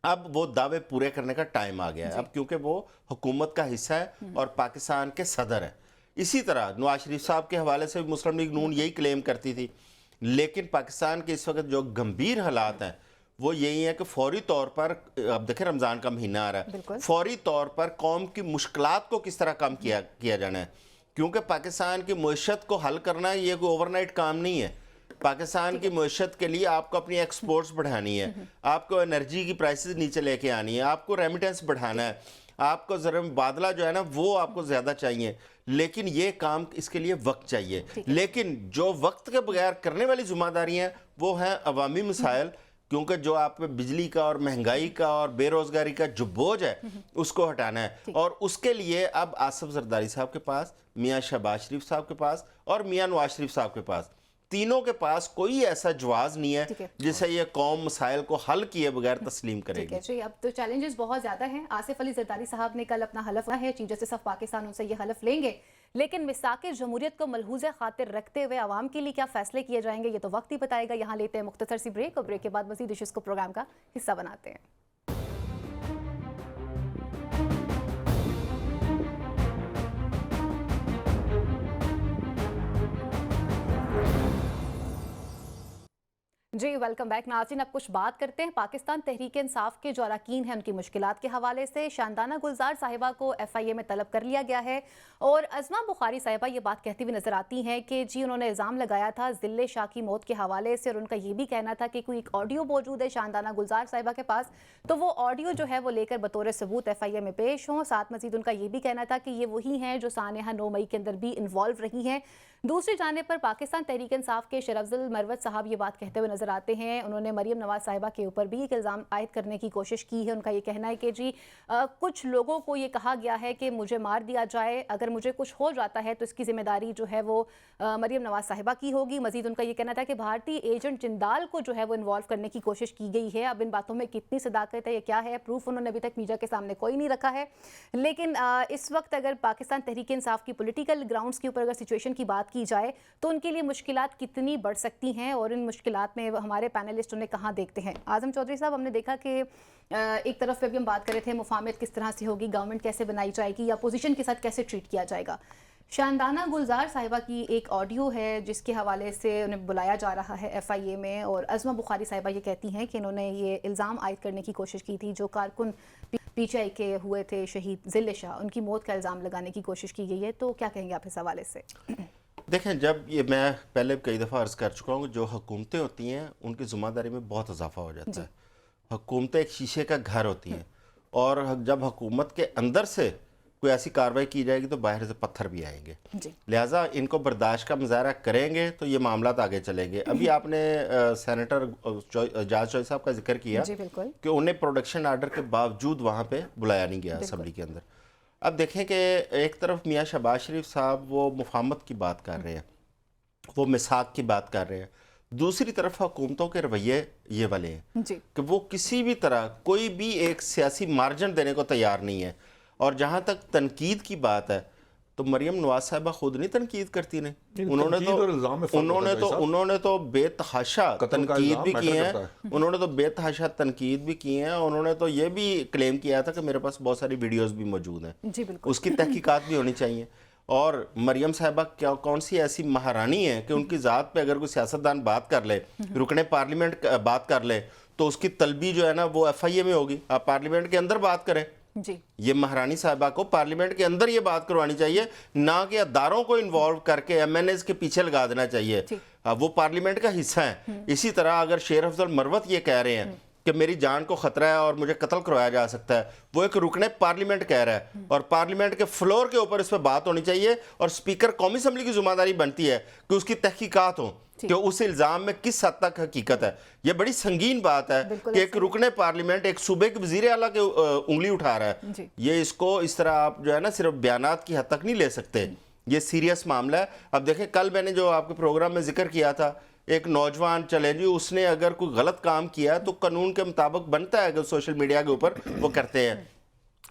اب وہ دعوے پورے کرنے کا ٹائم آ گیا ہے، اب کیونکہ وہ حکومت کا حصہ ہے اور پاکستان کے صدر ہیں۔ اسی طرح نواز شریف صاحب کے حوالے سے بھی مسلم لیگ نون یہی کلیم کرتی تھی، لیکن پاکستان کے اس وقت جو گمبھیر حالات ہیں وہ یہی ہے کہ فوری طور پر، اب دیکھیں رمضان کا مہینہ آ رہا ہے، فوری طور پر قوم کی مشکلات کو کس طرح کم کیا جانا ہے، کیونکہ پاکستان کی معیشت کو حل کرنا یہ کوئی اوور نائٹ کام نہیں ہے۔ پاکستان کی معیشت کے لیے آپ کو اپنی ایکسپورٹس بڑھانی ہے، آپ کو انرجی کی پرائسز نیچے لے کے آنی ہے، آپ کو ریمیٹنس بڑھانا ہے، آپ کو زر مبادلہ جو ہے نا وہ آپ کو زیادہ چاہیے، لیکن یہ کام اس کے لیے وقت چاہیے۔ لیکن جو وقت کے بغیر کرنے والی ذمہ داری ہیں وہ ہیں عوامی مسائل، کیونکہ جو آپ پہ بجلی کا اور مہنگائی کا اور بے روزگاری کا جو بوجھ ہے اس کو ہٹانا ہے، اور اس کے لیے اب آصف زرداری صاحب کے پاس، میاں شہباز شریف صاحب کے پاس اور میاں نواز شریف صاحب کے پاس، تینوں کے پاس کوئی ایسا جواز نہیں ہے جسے یہ قوم مسائل کو حل کیے بغیر تسلیم کرے گی۔ جی، اب تو چیلنجز بہت زیادہ ہیں۔ آصف علی زرداری صاحب نے کل اپنا حلف ہے، چیف جسٹس آف پاکستان ان سے یہ حلف لیں گے، لیکن میثاق جمہوریت کو ملحوظ خاطر رکھتے ہوئے عوام کے لیے کیا فیصلے کیے جائیں گے یہ تو وقت ہی بتائے گا۔ یہاں لیتے ہیں مختصر سی بریک، اور بریک کے بعد مزید ایشوز کو پروگرام کا حصہ بناتے ہیں۔ جی ویلکم بیک ناظرین، اب کچھ بات کرتے ہیں پاکستان تحریک انصاف کے جو اراکین ہیں ان کی مشکلات کے حوالے سے۔ شاندانہ گلزار صاحبہ کو ایف آئی اے میں طلب کر لیا گیا ہے، اور عظمہ بخاری صاحبہ یہ بات کہتی ہوئی نظر آتی ہیں کہ جی انہوں نے الزام لگایا تھا ذل شاہ کی موت کے حوالے سے، اور ان کا یہ بھی کہنا تھا کہ کوئی ایک آڈیو موجود ہے شاندانہ گلزار صاحبہ کے پاس، تو وہ آڈیو جو ہے وہ لے کر بطور ثبوت ایف آئی اے میں پیش ہوں۔ ساتھ مزید ان کا یہ بھی کہنا تھا کہ یہ وہی ہیں جو سانحہ 9 مئی کے اندر بھی انوالو رہی ہیں۔ دوسری جانب پر پاکستان تحریک انصاف کے شرفضل مروت صاحب یہ بات کہتے ہوئے نظر نظر آتے ہیں. انہوں نے مریم نواز صاحبہ کے اوپر بھی ایک الزام عائد کرنے کی کوشش کی ہے. ان کا یہ کہنا ہے کہ جی کچھ لوگوں کو یہ کہا گیا ہے کہ مجھے مار دیا جائے, اگر مجھے کچھ ہو جاتا ہے تو اس کی ذمہ داری جو ہے وہ مریم نواز صاحبہ کی ہوگی. مزید ان کا یہ کہنا تھا کہ بھارتی ایجنٹ جندال کو جو ہے وہ انوالو کرنے کی کوشش کی گئی ہے. اب ان باتوں میں کتنی صداقت ہے, یہ کیا ہے, پروف انہوں نے ابھی تک میڈیا کے سامنے کوئی نہیں رکھا ہے. لیکن اس وقت اگر پاکستان تحریک انصاف کی پولیٹیکل گراؤنڈز کے اوپر اگر سچویشن کی بات کی جائے تو ان کے لیے مشکلات کتنی بڑھ سکتی ہیں, اور ان مشکلات میں ہمارے پینلسٹ انہیں کہاں دیکھتے ہیں. اعظم چودھری صاحب, ہم نے دیکھا کہ ایک طرف پہ بھی ہم بات کر رہے تھے مفاہمت کس طرح سے ہوگی, گورنمنٹ کیسے بنائی جائے گی, یا اپوزیشن کے ساتھ کیسے ٹریٹ کیا جائے گا. شاندانہ گلزار صاحبہ کی ایک آڈیو ہے جس کے حوالے سے انہیں بلایا جا رہا ہے ایف آئی اے میں, اور عظمہ بخاری صاحبہ یہ کہتی ہیں کہ انہوں نے یہ الزام عائد کرنے کی کوشش کی تھی جو کارکن پی ٹی آئی کے ہوئے تھے شہید ذل شاہ, ان کی موت کا الزام لگانے کی کوشش کی گئی ہے. تو کیا کہیں گے آپ اس حوالے سے؟ دیکھیں, جب یہ میں پہلے کئی دفعہ عرض کر چکا ہوں, جو حکومتیں ہوتی ہیں ان کی ذمہ داری میں بہت اضافہ ہو جاتا ہے. حکومتیں ایک شیشے کا گھر ہوتی ہیں, اور جب حکومت کے اندر سے کوئی ایسی کارروائی کی جائے گی تو باہر سے پتھر بھی آئیں گے. لہٰذا ان کو برداشت کا مظاہرہ کریں گے تو یہ معاملات آگے چلیں گے. ابھی آپ نے سینیٹر جاز چوہدری صاحب کا ذکر کیا کہ انہیں پروڈکشن آرڈر کے باوجود وہاں پہ بلایا نہیں گیا اسمبلی کے اندر. اب دیکھیں کہ ایک طرف میاں شہباز شریف صاحب وہ مفاہمت کی بات کر رہے ہیں, وہ میثاق کی بات کر رہے ہیں, دوسری طرف حکومتوں کے رویے یہ والے ہیں کہ وہ کسی بھی طرح کوئی بھی ایک سیاسی مارجن دینے کو تیار نہیں ہے. اور جہاں تک تنقید کی بات ہے تو مریم نواز صاحبہ خود نہیں تنقید کرتی نے, انہوں نے تو بے تحاشا تنقید بھی کی ہیں, بھی کی ہیں. انہوں نے تو یہ بھی کلیم کیا تھا کہ میرے پاس بہت ساری ویڈیوز بھی موجود ہیں, اس کی تحقیقات بھی ہونی چاہیے. اور مریم صاحبہ کون سی ایسی مہارانی ہے کہ ان کی ذات پہ اگر کوئی سیاستدان بات کر لے, رکن پارلیمنٹ بات کر لے, تو اس کی طلبی جو ہے نا وہ ایف آئی اے میں ہوگی. آپ پارلیمنٹ کے اندر بات کریں. یہ مہارانی صاحبہ کو پارلیمنٹ کے اندر یہ بات کروانی چاہیے, نہ کہ اداروں کو انوالو کر کے ایم این ایز کے پیچھے لگا دینا چاہیے. وہ پارلیمنٹ کا حصہ ہیں. اسی طرح اگر شیر افضل مروت یہ کہہ رہے ہیں کہ میری جان کو خطرہ ہے اور مجھے قتل کروایا جا سکتا ہے, وہ ایک رکن پارلیمنٹ کہہ رہا ہے, اور پارلیمنٹ کے فلور کے اوپر اس پہ بات ہونی چاہیے, اور سپیکر قومی اسمبلی کی ذمہ داری بنتی ہے کہ اس کی تحقیقات ہوں کہ اس الزام میں کس حد تک حقیقت ہے. یہ بڑی سنگین بات ہے کہ ایک رکن پارلیمنٹ ایک صوبے کے وزیر اعلیٰ کے انگلی اٹھا رہا ہے. یہ اس کو اس طرح آپ جو ہے نا صرف بیانات کی حد تک نہیں لے سکتے, یہ سیریس معاملہ ہے. اب دیکھیں, کل میں نے جو آپ کے پروگرام میں ذکر کیا تھا, ایک نوجوان چلے جی, اس نے اگر کوئی غلط کام کیا تو قانون کے مطابق بنتا ہے اگر سوشل میڈیا کے اوپر وہ کرتے ہیں.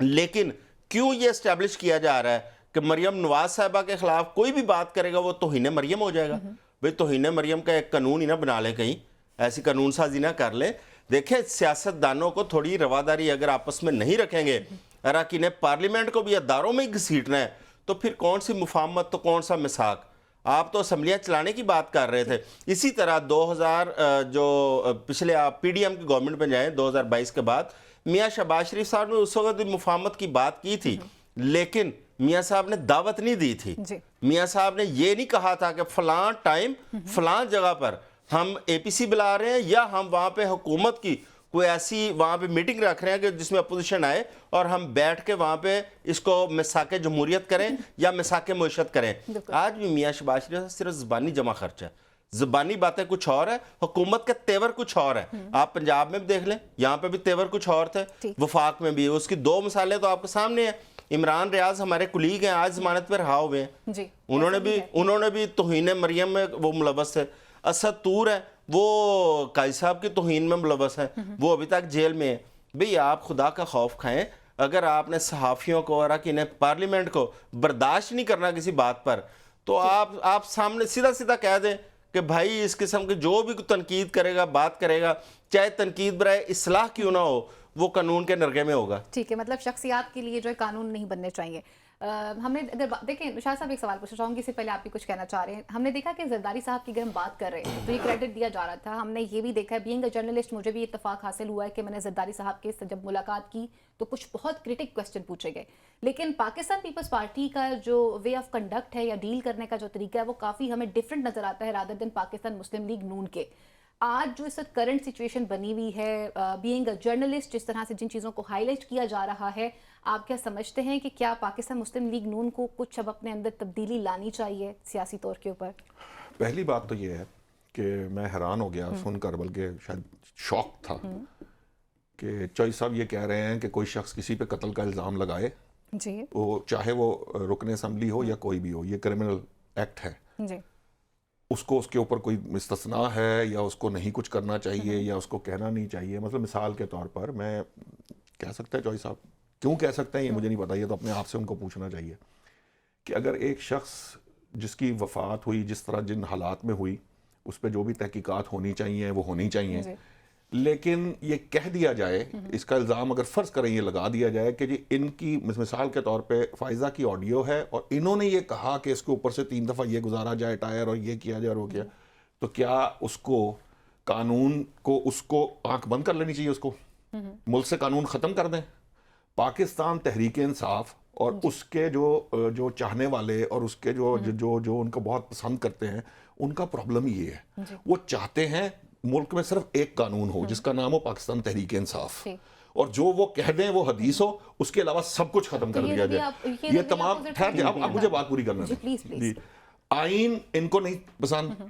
لیکن کیوں یہ اسٹیبلش کیا جا رہا ہے کہ مریم نواز صاحبہ کے خلاف کوئی بھی بات کرے گا وہ توہین مریم ہو جائے گا؟ بھئی توہین مریم کا ایک قانون ہی نہ بنا لیں, کہیں ایسی قانون سازی نہ کر لیں. دیکھیں, سیاستدانوں کو تھوڑی رواداری اگر آپس میں نہیں رکھیں گے, اراکین پارلیمنٹ کو بھی اداروں میں ہی گھسیٹنا ہے, تو پھر کون سی مفاہمت, تو کون سا میثاق. آپ تو اسمبلیاں چلانے کی بات کر رہے تھے. اسی طرح 2000 جو پچھلے آپ پی ڈی ایم کی گورنمنٹ میں جائیں 2022 کے بعد, میاں شہباز شریف صاحب نے اس وقت مفاہمت کی بات کی تھی, لیکن میاں صاحب نے دعوت نہیں دی تھی. میاں صاحب نے یہ نہیں کہا تھا کہ فلاں ٹائم فلاں جگہ پر ہم اے پی سی بلا رہے ہیں, یا ہم وہاں پہ حکومت کی کوئی ایسی وہاں پہ میٹنگ رکھ رہے ہیں کہ جس میں اپوزیشن آئے اور ہم بیٹھ کے وہاں پہ اس کو میثاق جمہوریت کریں یا میثاق معیشت کریں. آج بھی میاں شہباز شریف صرف زبانی جمع خرچ ہے, زبانی باتیں کچھ اور ہے, حکومت کے تیور کچھ اور ہے. آپ پنجاب میں بھی دیکھ لیں, یہاں پہ بھی تیور کچھ اور تھے, وفاق میں بھی. اس کی 2 مثالیں تو آپ کے سامنے ہیں. عمران ریاض ہمارے کلیگ ہیں, آج ضمانت پہ رہا ہوئے ہیں, انہوں نے بھی توہین مریم میں وہ ملوث تھے. اسد طور ہے, وہ قاضی صاحب کی توہین میں ملوث ہیں, وہ ابھی تک جیل میں ہیں. بھئی آپ خدا کا خوف کھائیں, اگر آپ نے صحافیوں کو اور اراکین پارلیمنٹ کو برداشت نہیں کرنا کسی بات پر, تو آپ سامنے سیدھا کہہ دیں کہ بھائی اس قسم کے جو بھی تنقید کرے گا, بات کرے گا, چاہے تنقید برائے اصلاح کیوں نہ ہو, وہ قانون کے نرغے میں ہوگا. ٹھیک ہے, مطلب شخصیات کے لیے جو ہے قانون نہیں بننے چاہیے. ہم نے اگر دیکھیں, شاہ صاحب ایک سوال پوچھنا چاہوں گی, اس سے پہلے آپ بھی کچھ کہنا چاہ رہے ہیں. ہم نے دیکھا کہ زرداری صاحب کی اگر ہم بات کر رہے ہیں تو یہ کریڈٹ دیا جا رہا تھا. ہم نے یہ بھی دیکھا ہے, بینگ اے جرنلسٹ مجھے بھی اتفاق حاصل ہوا ہے کہ میں نے زرداری صاحب کے جب ملاقات کی تو کچھ بہت کرٹک کوسچن پوچھے گئے, لیکن پاکستان پیپلز پارٹی کا جو وے آف کنڈکٹ ہے یا ڈیل کرنے کا جو طریقہ ہے وہ کافی ہمیں ڈفرینٹ نظر آتا ہے رادر دین پاکستان مسلم لیگ نون کے. آج جو اس وقت کرنٹ سچویشن بنی ہوئی ہے, بینگ اے جرنلسٹ جس طرح سے جن چیزوں کو ہائی لائٹ کیا جا رہا ہے, آپ کیا سمجھتے ہیں کہ کیا پاکستان مسلم لیگ نون کو کچھ اب اپنے اندر تبدیلی لانی چاہیے سیاسی طور کے اوپر؟ پہلی بات تو یہ ہے کہ میں حیران ہو گیا سن کر، بلکہ شاید شوق تھا کہ چوئی صاحب یہ کہہ رہے ہیں کہ کوئی شخص کسی پہ قتل کا الزام لگائے، جی وہ چاہے وہ رکن اسمبلی ہو یا کوئی بھی ہو، یہ کرمنل ایکٹ ہے، جی اس کو اس کے اوپر کوئی مستثنا ہے یا اس کو نہیں کچھ کرنا چاہیے یا اس کو کہنا نہیں چاہیے. مطلب مثال کے طور پر میں کہہ سکتا ہے چوئی صاحب، کیوں کہہ سکتے ہیں یہ مجھے نہیں پتا، یہ تو اپنے آپ سے ان کو پوچھنا چاہیے کہ اگر ایک شخص جس کی وفات ہوئی جس طرح جن حالات میں ہوئی اس پہ جو بھی تحقیقات ہونی چاہیے وہ ہونی چاہیے، لیکن یہ کہہ دیا جائے، اس کا الزام اگر فرض کریں یہ لگا دیا جائے کہ جی ان کی مثال کے طور پہ فائزہ کی آڈیو ہے اور انہوں نے یہ کہا کہ اس کے اوپر سے 3 دفعہ یہ گزارا جائے ٹائر اور یہ کیا جائے اور وہ کیا، تو کیا اس کو قانون کو اس کو آنکھ بند کر لینی چاہیے، اس کو ملک سے قانون ختم کر دیں؟ پاکستان تحریک انصاف اور اس کے جو چاہنے والے اور اس کے جو ان کو بہت پسند کرتے ہیں، ان کا پرابلم یہ ہے، وہ چاہتے ہیں ملک میں صرف ایک قانون ہو جس کا نام ہو پاکستان تحریک انصاف، اور جو وہ کہہ دیں وہ حدیث ہو، اس کے علاوہ سب کچھ ختم کر دیا جائے. یہ تمام ٹھہر جائے، اب مجھے بات پوری کرنا ہے. آئین ان کو نہیں پسند،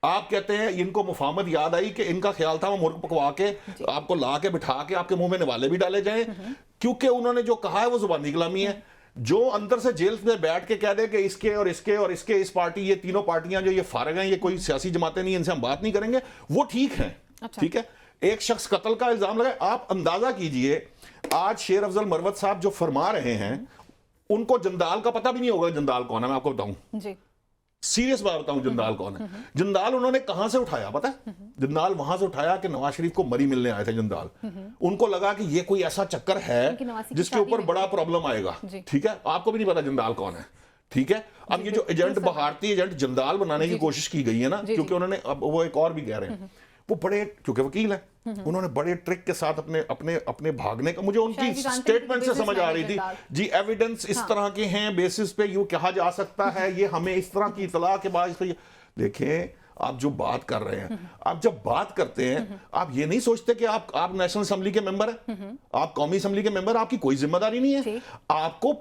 آپ کہتے ہیں ان کو مفاہمت یاد آئی کہ ان کا خیال تھا وہ مرغ پکوا کے آپ کو لا کے بٹھا کے آپ کے منہ میں نوالے بھی ڈالے جائیں، کیونکہ انہوں نے جو کہا ہے وہ زبانی کلامی ہے. جو اندر سے جیل میں بیٹھ کے کہہ دے کہ اس کے اور اس کے اور اس کے اس پارٹی، یہ تینوں پارٹیاں جو یہ فارغ ہیں، یہ کوئی سیاسی جماعتیں نہیں، ان سے ہم بات نہیں کریں گے، وہ ٹھیک ہیں. ٹھیک ہے، ایک شخص قتل کا الزام لگائے. آپ اندازہ کیجئے آج شیر افضل مروت صاحب جو فرما رہے ہیں ان کو جندال کا پتہ بھی نہیں ہوگا جندال کون ہے. میں آپ کو بتاؤں، سیریس بات بتاؤں، جندال کون ہے. جندال انہوں نے کہاں سے اٹھایا پتہ ہے؟ جندال وہاں سے اٹھایا کہ نواز شریف کو مری ملنے آئے تھے جندال. ان کو لگا کہ یہ کوئی ایسا چکر ہے جس کے اوپر بڑا پرابلم آئے گا. ٹھیک ہے، آپ کو بھی نہیں پتا جندال کون ہے. ٹھیک ہے، اب یہ جو ایجنٹ بھارتی ایجنٹ جندال بنانے کی کوشش کی گئی ہے نا، کیونکہ انہوں نے اب وہ ایک اور بھی کہہ رہے ہیں، وہ بڑے کیونکہ وکیل ہیں، انہوں نے بڑے ٹرک کے ساتھ اپنے بھاگنے کا، مجھے ان کی سٹیٹمنٹ سے سمجھ آ رہی تھی جی ایویڈنس اس طرح کے ہیں، بیسس پہ یوں کہا جا سکتا ہے، یہ ہمیں اس طرح کی اطلاع کے بعد. دیکھیں آپ جو بات کر رہے ہیں، آپ جب بات کرتے ہیں آپ یہ نہیں سوچتے کہ آپ نیشنل اسمبلی کے ممبر ہیں، آپ قومی اسمبلی کے ممبر، آپ کی کوئی ذمہ داری نہیں ہے. آپ کو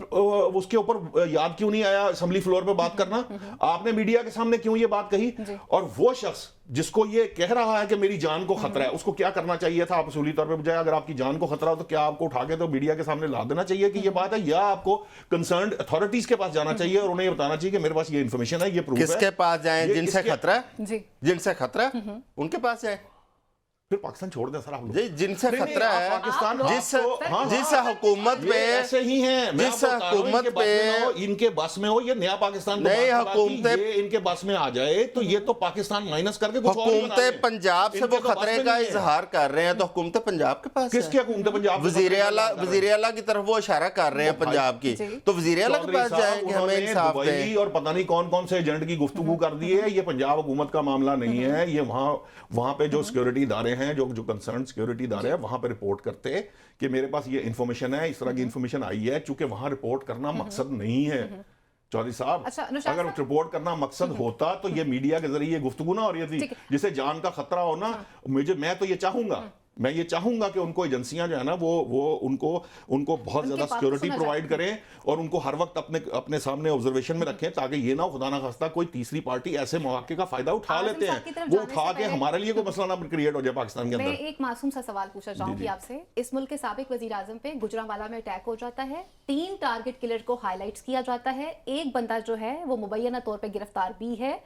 اس کے اوپر یاد کیوں نہیں آیا اسمبلی فلور پہ بات کرنا؟ آپ نے میڈیا کے سامنے کیوں یہ بات کہی؟ اور وہ شخص جس کو یہ کہہ رہا ہے کہ میری جان کو خطرہ ہے، اس کو کیا کرنا چاہیے تھا؟ آپ اصولی طور پہ بجائے اگر آپ کی جان کو خطرہ ہو تو کیا آپ کو اٹھا کے تو میڈیا کے سامنے لا دینا چاہیے کہ یہ بات ہے، یا آپ کو کنسرنڈ اتھارٹیز کے پاس جانا چاہیے اور انہیں یہ بتانا چاہیے کہ میرے پاس یہ انفارمیشن ہے، یہ پروف ہے. کس کے پاس جائیں؟ جن سے خطرہ ہے، جن سے خطرہ ہے ان کے پاس جائیں. پھر پاکستان چھوڑ دیں سر آپ لوگ. جی جن سے خطرہ ہے، پاکستان جس حکومت پہ ایسے ہی ہیں، جس حکومت پہ ان کے بس میں ہو، یہ نیا پاکستان نئی حکومتیں ان کے بس میں آ جائے تو یہ تو پاکستان مائنس کر کے کچھ اور حکومت پنجاب سے وہ خطرے کا اظہار کر رہے ہیں، تو حکومت پنجاب کے پاس کس کی حکومت پنجاب؟ وزیر اعلیٰ کی طرف وہ اشارہ کر رہے ہیں پنجاب کی، تو وزیر اعلیٰ کے پاس جائیں کہ ہمیں انصاف دیں. اور پتہ نہیں کون کون سے ایجنٹ کی گفتگو کر دی ہے. یہ پنجاب حکومت کا معاملہ نہیں ہے، یہ وہاں پہ جو سیکورٹی ادارے ہیں، جو کنسرن سیکورٹی ادارے ہیں، وہاں پہ رپورٹ کرتے کہ میرے پاس یہ انفارمیشن ہے، اس طرح کی انفارمیشن آئی ہے. چونکہ وہاں رپورٹ کرنا مقصد نہیں ہے چودھری صاحب، اگر رپورٹ کرنا مقصد ہوتا تو یہ میڈیا کے ذریعے گفتگو نہ ہو رہی تھی. جسے جان کا خطرہ ہو نا، میں تو یہ چاہوں گا کہ ان کو ایجنسیاں جو ہے نا وہ ان کو بہت زیادہ سیکورٹی پرووائڈ کریں اور ان کو ہر وقت اپنے سامنے آبزرویشن میں رکھیں، تاکہ یہ نہ خدا نہ خواستہ کوئی تیسری پارٹی ایسے مواقع کا فائدہ اٹھا لیتے ہیں، وہ اٹھا کے ہمارے لیے کوئی مسئلہ نہ کریٹ ہو جائے پاکستان کے اندر. میں ایک معصوم سا سوال پوچھنا چاہوں گی آپ سے. اس ملک کے سابق وزیر اعظم پہ گجرانوالہ میں اٹیک ہو جاتا ہے، 3 ٹارگٹ کلر کو ہائی لائٹس کیا جاتا ہے، ایک بندہ جو ہے وہ مبینہ طور پہ گرفتار بھی ہے.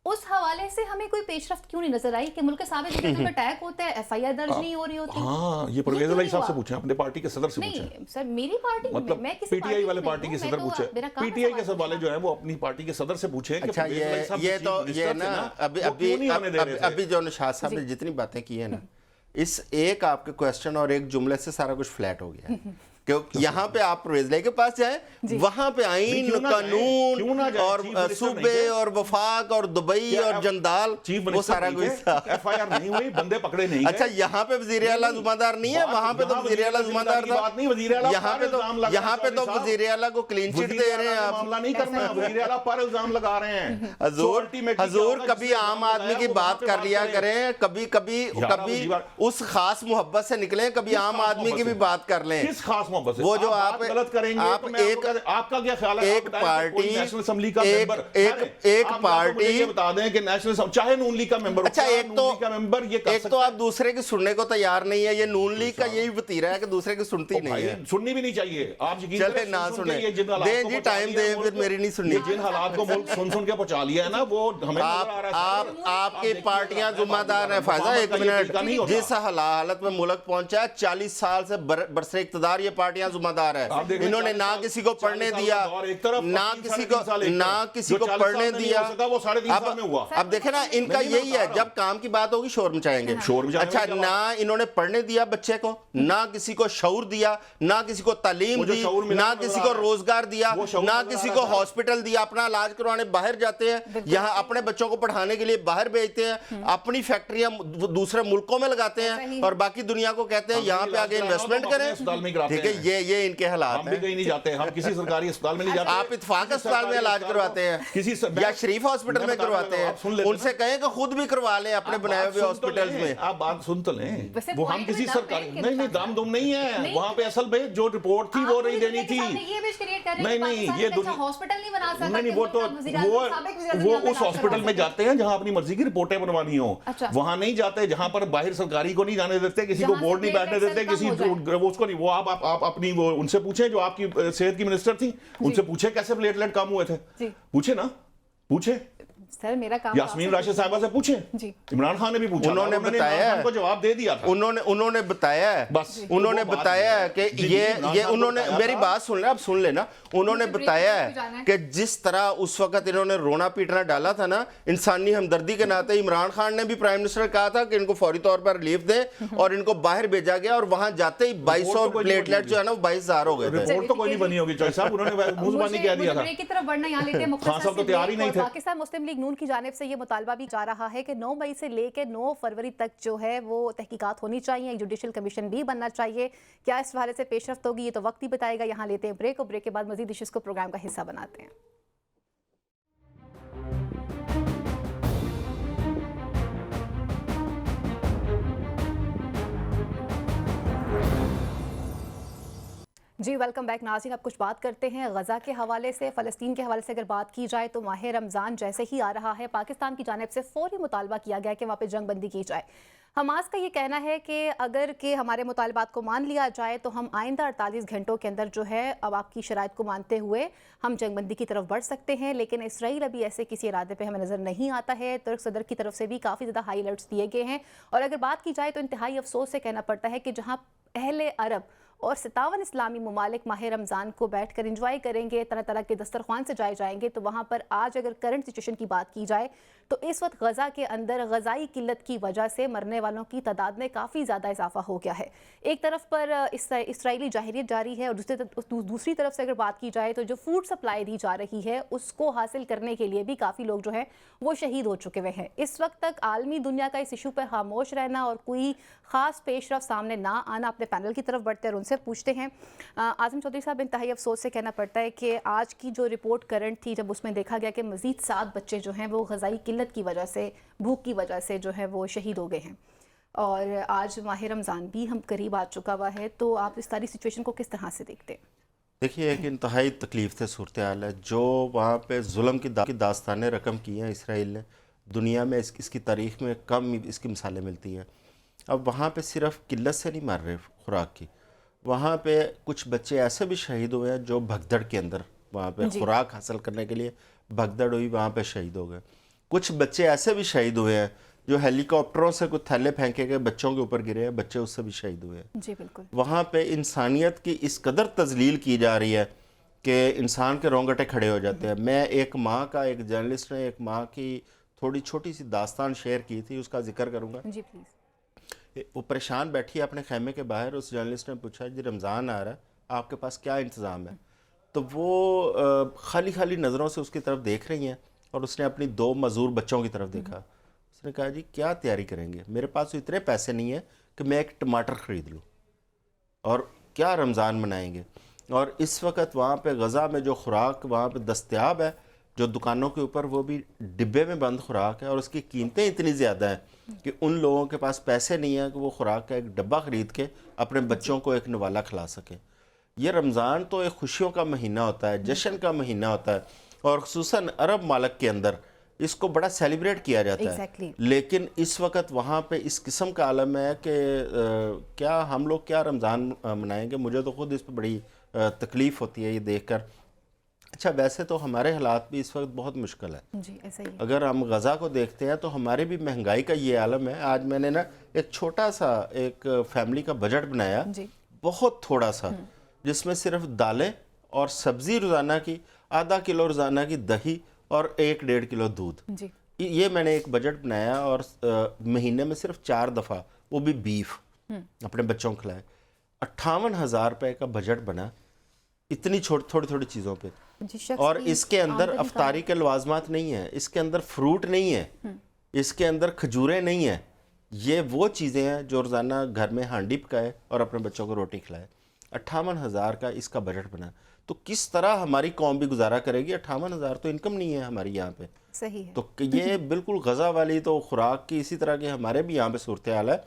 اس حوالے سے ہمیں کوئی پیش رفت کیوں نہیں نظر آئی کہ ملک کے سابق وزیر اعظم پہ اٹیک ہوتا ہے، ایف آئی آر درج نہیں ہو رہی ہوتی؟ ہاں، یہ پرویز علی صاحب سے پوچھیں، اپنے پارٹی کے صدر سے پوچھیں. نہیں سر، میری پارٹی مطلب میں کسی پی ٹی آئی والے پارٹی کے صدر پوچھیں، پی ٹی آئی کے سب والے جو ہیں وہ اپنی پارٹی کے صدر سے پوچھیں. اچھا، یہ تو یہ نا ابھی جو نشاط صاحب نے جتنی باتیں کی ہیں نا، اس ایک آپ کے کوسچن اور ایک جملے سے سارا کچھ فلیٹ ہو گیا. یہاں پہ آپ پرویز لے کے پاس جائیں، وہاں پہ آئین، قانون اور صوبے اور وفاق اور دبئی اور جندال، وہ سارا کچھ ایف آئی آر نہیں ہوئی، بندے پکڑے نہیں گئے. اچھا، یہاں پہ وزیر اعلیٰ ذمہ دار نہیں ہے، وہاں پہ تو وزیر اعلیٰ ذمہ دار تھا. یہاں پہ تو وزیر اعلیٰ کو کلین چٹ دے رہے ہیں آپ. معاملہ نہیں کرنا، وزیر اعلیٰ پر الزام لگا رہے ہیں. حضور کبھی عام آدمی کی بات کر لیا کریں، کبھی اس خاص محبت سے نکلیں، کبھی عام آدمی کی بھی بات کر لیں. کس خاص محبت محبت سے وہ جو آپ آپ بات غلط کریں گے آپ تو میں آپ کا کیا خیال ہے ایک پارٹی نیشنل اسمبلی کا ممبر ایک پارٹی یہ بتا دیں کہ نیشنل چاہے نون لیگ کا ممبر اچھا ایک تو آپ دوسرے کی سننے کو تیار نہیں ہے. یہ نون لیگ کا یہی وتیرہ ہے کہ دوسرے کی سنتی نہیں ہے. سننی بھی نہیں چاہیے. آپ چلے نہ سنیں دیں جی ٹائم دیں پھر میری نہیں سننی. جن حالات کو ملک سن کے پہنچا لیا ہے نا وہ ہمیں آپ کی پارٹیاں ذمہ دار ہیں فائزہ. ایک منٹ. جس حالت میں ملک پہنچا ہے 40 سال سے برسر اقتدار یہ پارٹیاں ذمہ دار ہیں. انہوں نے نہ کسی کو پڑھنے دیا نہ کسی کو پڑھنے دیا. اب دیکھیں نا ان کا یہی ہے جب کام کی بات ہوگی شور مچائیں گے. اچھا نہ انہوں نے پڑھنے دیا بچے کو, نہ کسی کو شعور دیا, نہ کسی کو تعلیم دی, نہ کسی کو روزگار دیا, نہ کسی کو ہاسپٹل دیا. اپنا علاج کروانے باہر جاتے ہیں, یہاں اپنے بچوں کو پڑھانے کے لیے باہر بھیجتے ہیں, اپنی فیکٹریاں دوسرے ملکوں میں لگاتے ہیں اور باقی دنیا کو کہتے ہیں یہاں پہ آگے انویسٹمنٹ کریں. ٹھیک ہے, یہ ان کے حالات ہیں. ہم بھی کہیں نہیں جاتے, ہم کسی سرکاری اسپتال میں نہیں جاتے. آپ اتفاق اسپتال میں علاج کرواتے ہیں یا شریف ہاسپٹل میں کرواتے ہیں. ان سے کہیں کہ خود بھی کروا لیں اپنے بنائے ہوئے ہاسپٹلز میں. آپ بات سن تو لیں, وہ ہم کسی سرکاری نہیں دام دم نہیں ہے وہاں پہ. اصل میں جو رپورٹ تھی وہ نہیں دینی تھی. نہیں یہ ہاسپٹل نہیں بنا سکتے. نہیں وہ اس ہاسپٹل میں جاتے ہیں جہاں اپنی مرضی کی رپورٹیں بنوانی ہوں. وہاں نہیں جاتے جہاں پر باہر سرکاری کو نہیں جانے دیتے, کسی کو بورڈ نہیں بیٹھنے دیتے, کسی اس کو نہیں. وہ آپ اپنی وہ ان سے پوچھیں جو آپ کی صحت کی منسٹر تھی, ان سے پوچھیں کیسے پلیٹلیٹ کم ہوئے تھے. پوچھیں نا, پوچھیں. سر میرا کام یاسمین راشد صاحبہ سے پوچھیں, عمران خان نے بھی پوچھا, انہوں نے بتایا کو جواب دے دیا تھا. انہوں نے بتایا ہے, بس انہوں نے بتایا ہے کہ یہ انہوں نے میری بات سن لیں, اب سن لینا. انہوں نے بتایا ہے کہ جس طرح اس وقت انہوں نے رونا پیٹنا ڈالا تھا نا انسانی ہمدردی کے ناطے, عمران خان نے بھی پرائم منسٹر کہا تھا کہ ان کو فوری طور پر ریلیف دیں اور ان کو باہر بھیجا گیا, اور وہاں جاتے ہی 2200 پلیٹلیٹ جو ہے نا وہ 22,000 ہو گئے تھے. رپورٹ تو کوئی نہیں بنی ہوگی چوہے صاحب, انہوں نے منہ زبانی کہہ دیا تھا. کی طرف بڑھنا یہاں لیتے ہیں خان صاحب تو تیار ہی نہیں تھے. پاکستان مسلم لیگ نون کی جانب سے یہ مطالبہ بھی جا رہا ہے کہ 9 مئی سے لے کے 9 فروری تک جو ہے وہ تحقیقات ہونی چاہیے, ایک جوڈیشل کمیشن بھی بننا چاہیے. کیا اس حوالے سے پیش رفت ہوگی یہ تو وقت ہی بتائے گا. یہاں لیتے ہیں بریک, اور بریک کے بعد مزید ایشوز کو پروگرام کا حصہ بناتے ہیں. جی ویلکم بیک ناظرین. اب کچھ بات کرتے ہیں غزہ کے حوالے سے. فلسطین کے حوالے سے اگر بات کی جائے تو ماہ رمضان جیسے ہی آ رہا ہے پاکستان کی جانب سے فوری مطالبہ کیا گیا کہ وہاں پہ جنگ بندی کی جائے. حماس کا یہ کہنا ہے کہ اگر کہ ہمارے مطالبات کو مان لیا جائے تو ہم آئندہ 48 گھنٹوں کے اندر جو ہے اب آپ کی شرائط کو مانتے ہوئے ہم جنگ بندی کی طرف بڑھ سکتے ہیں. لیکن اسرائیل ابھی ایسے کسی ارادے پہ ہمیں نظر نہیں آتا ہے. ترک صدر کی طرف سے بھی کافی زیادہ ہائی الرٹس دیے گئے ہیں, اور اگر بات کی جائے تو انتہائی افسوس سے کہنا پڑتا ہے کہ جہاں اہل عرب اور 57 اسلامی ممالک ماہ رمضان کو بیٹھ کر انجوائے کریں گے, طرح طرح کے دسترخوان سے جائیں گے, تو وہاں پر آج اگر کرنٹ سچویشن کی بات کی جائے تو اس وقت غزہ کے اندر غذائی قلت کی وجہ سے مرنے والوں کی تعداد میں کافی زیادہ اضافہ ہو گیا ہے. ایک طرف پر اسرائیلی جاہلیت جاری ہے, اور دوسری طرف سے اگر بات کی جائے تو جو فوڈ سپلائی دی جا رہی ہے اس کو حاصل کرنے کے لیے بھی کافی لوگ جو ہیں وہ شہید ہو چکے ہوئے ہیں. اس وقت تک عالمی دنیا کا اس ایشو پر خاموش رہنا اور کوئی خاص پیش رفت سامنے نہ آنا. اپنے پینل کی طرف بڑھتے اور ان سے پوچھتے ہیں. اعظم چودھری صاحب, انتہائی افسوس سے کہنا پڑتا ہے کہ آج کی جو رپورٹ کرنٹ تھی, جب اس میں دیکھا گیا کہ مزید 7 بچے جو ہیں وہ غذائی قلت کی وجہ سے, بھوک کی وجہ سے جو ہے وہ شہید ہو گئے ہیں, اور آج ماہ رمضان بھی ہم قریب آ چکا ہوا ہے. تو آپ اس ساری سچویشن کو کس طرح سے دیکھتے ہیں؟ دیکھیے ایک انتہائی تکلیف سے صورتحال ہے جو وہاں پہ ظلم کی داستانیں رقم کی ہیں اسرائیل نے. دنیا میں اس کی تاریخ میں کم اس کی مثالیں ملتی ہیں. اب وہاں پہ صرف قلت سے نہیں مر رہے خوراک کی, وہاں پہ کچھ بچے ایسے بھی شہید ہوئے ہیں جو بھگدڑ کے اندر وہاں پہ خوراک حاصل کرنے کے لیے بھگدڑ ہوئی, وہاں پہ شہید ہو گئے. کچھ بچے ایسے بھی شہید ہوئے ہیں جو ہیلی کاپٹروں سے کچھ تھیلے پھینکے گئے بچوں کے اوپر گرے ہیں, بچے اس سے بھی شہید ہوئے ہیں. جی بالکل. وہاں پہ انسانیت کی اس قدر تذلیل کی جا رہی ہے کہ انسان کے رونگٹے کھڑے ہو جاتے ہیں. میں ایک ماں کا, ایک جرنلسٹ نے ایک ماں کی تھوڑی چھوٹی سی داستان شیئر کی تھی, اس کا ذکر کروں گا. جی پلیز. وہ پریشان بیٹھی ہے اپنے خیمے کے باہر. اس جرنلسٹ نے پوچھا جی رمضان آ رہا ہے, آپ کے پاس کیا انتظام ہے؟ تو وہ خالی خالی نظروں سے اس کی طرف دیکھ رہی ہیں, اور اس نے اپنی 2 معذور بچوں کی طرف دیکھا. اس نے کہا جی کیا تیاری کریں گے, میرے پاس تو اتنے پیسے نہیں ہیں کہ میں ایک ٹماٹر خرید لوں, اور کیا رمضان منائیں گے. اور اس وقت وہاں پہ غزہ میں جو خوراک وہاں پہ دستیاب ہے, جو دکانوں کے اوپر وہ بھی ڈبے میں بند خوراک ہے, اور اس کی قیمتیں اتنی زیادہ ہیں کہ ان لوگوں کے پاس پیسے نہیں ہیں کہ وہ خوراک کا ایک ڈبہ خرید کے اپنے بچوں کو ایک نوالا کھلا سکیں. یہ رمضان تو ایک خوشیوں کا مہینہ ہوتا ہے، جشن کا مہینہ ہوتا ہے، اور خصوصاً عرب ممالک کے اندر اس کو بڑا سیلیبریٹ کیا جاتا ہے، لیکن اس وقت وہاں پہ اس قسم کا عالم ہے کہ کیا ہم لوگ کیا رمضان منائیں گے. مجھے تو خود اس پہ بڑی تکلیف ہوتی ہے یہ دیکھ کر. اچھا ویسے تو ہمارے حالات بھی اس وقت بہت مشکل ہے. جی ایسا ہی ہے. اگر ہم غزہ کو دیکھتے ہیں تو ہمارے بھی مہنگائی کا یہ عالم ہے. آج میں نے نا ایک چھوٹا سا ایک فیملی کا بجٹ بنایا، بہت تھوڑا سا، جس میں صرف دالیں اور سبزی روزانہ کی، آدھا کلو روزانہ کی دہی اور 1-1.5 کلو دودھ. یہ میں نے ایک بجٹ بنایا اور مہینے میں صرف 4 دفعہ وہ بھی بیف اپنے بچوں کو کھلائے. 58,000 روپے کا بجٹ بنا اتنی تھوڑی تھوڑی چیزوں پہ. اور اس کے اندر افطاری کے لوازمات نہیں ہیں، اس کے اندر فروٹ نہیں ہے، اس کے اندر کھجوریں نہیں ہیں. یہ وہ چیزیں ہیں جو روزانہ گھر میں ہانڈی پکائے اور اپنے بچوں کو روٹی کھلائے. 58,000 کا اس کا بجٹ بنا. تو کس طرح ہماری قوم بھی گزارا کرے گی؟ 58,000 تو انکم نہیں ہے ہماری یہاں پہ. صحیح ہے. تو یہ بالکل غزہ والی تو خوراک کی اسی طرح کے ہمارے بھی یہاں پہ صورتحال ہے.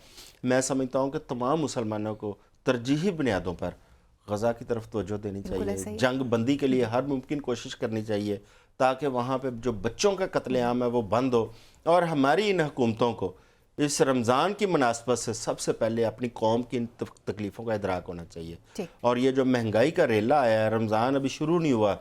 میں سمجھتا ہوں کہ تمام مسلمانوں کو ترجیحی بنیادوں پر غزہ کی طرف توجہ دینی چاہیے. جنگ بندی کے لیے ہر ممکن کوشش کرنی چاہیے تاکہ وہاں پہ جو بچوں کا قتل عام ہے وہ بند ہو. اور ہماری ان حکومتوں کو اس رمضان کی مناسبت سے سب سے پہلے اپنی قوم کی ان تکلیفوں کا ادراک ہونا چاہیے. اور یہ جو مہنگائی کا ریلا آیا ہے، رمضان ابھی شروع نہیں ہوا،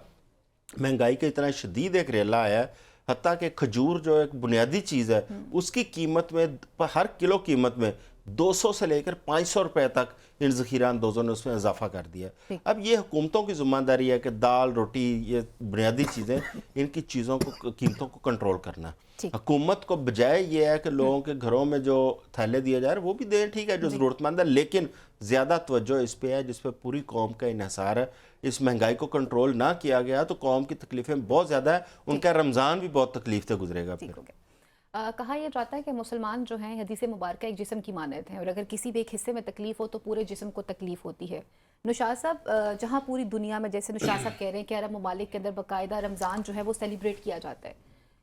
مہنگائی کا اتنا شدید ایک ریلا آیا ہے، حتیٰ کہ کھجور جو ایک بنیادی چیز ہے اس کی قیمت میں ہر کلو قیمت میں 200 سے لے کر 500 روپے تک ان ذخیرہ اندوزوں نے اس میں اضافہ کر دیا. اب یہ حکومتوں کی ذمہ داری ہے کہ دال، روٹی، یہ بنیادی چیزیں، ان کی چیزوں کو، قیمتوں کو کنٹرول کرنا. حکومت کو بجائے یہ ہے کہ لوگوں کے گھروں میں جو تھیلے دیے جا رہے ہیں وہ بھی دیں، ٹھیک ہے، جو ضرورت مند ہے، لیکن زیادہ توجہ اس پہ ہے جس پہ پوری قوم کا انحصار ہے. اس مہنگائی کو کنٹرول نہ کیا گیا تو قوم کی تکلیفیں بہت زیادہ ہیں. ان کا رمضان بھی بہت تکلیف سے گزرے گا. کہا یہ جاتا ہے کہ مسلمان جو ہیں حدیث مبارکہ ایک جسم کی مانند ہیں، اور اگر کسی بھی ایک حصے میں تکلیف ہو تو پورے جسم کو تکلیف ہوتی ہے. نشاط صاحب، جہاں پوری دنیا میں، جیسے نشاط صاحب کہہ رہے ہیں کہ عرب ممالک کے اندر باقاعدہ رمضان جو ہے وہ سیلیبریٹ کیا جاتا ہے،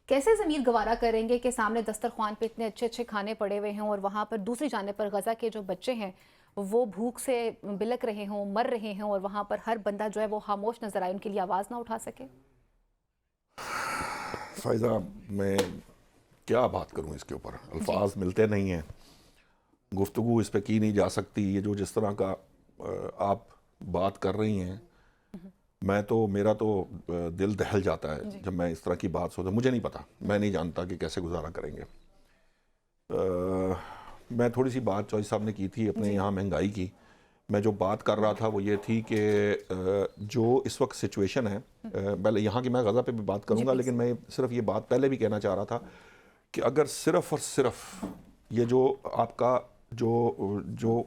کیسے ضمیر گوارا کریں گے کہ سامنے دسترخوان پہ اتنے اچھے اچھے کھانے پڑے ہوئے ہیں اور وہاں پر دوسری جانب پر غزہ کے جو بچے ہیں وہ بھوک سے بلک رہے ہوں، مر رہے ہیں، اور وہاں پر ہر بندہ جو ہے وہ خاموش نظر آئے، ان کے لیے آواز نہ اٹھا سکے؟ فائزہ، میں کیا بات کروں اس کے اوپر، الفاظ ملتے نہیں ہیں، گفتگو اس پہ کی نہیں جا سکتی. یہ جو جس طرح کا آپ بات کر رہی ہیں، میرا تو دل دہل جاتا ہے جب میں اس طرح کی بات سوچتا. مجھے نہیں پتا، میں نہیں جانتا کہ کیسے گزارا کریں گے. میں تھوڑی سی بات چوہدری صاحب نے کی تھی اپنے یہاں مہنگائی کی. میں جو بات کر رہا تھا وہ یہ تھی کہ جو اس وقت سچویشن ہے، پہلے یہاں کی میں غزہ پہ بھی بات کروں گا، لیکن میں صرف یہ بات پہلے بھی کہنا چاہ رہا تھا کہ اگر صرف اور صرف یہ جو آپ کا جو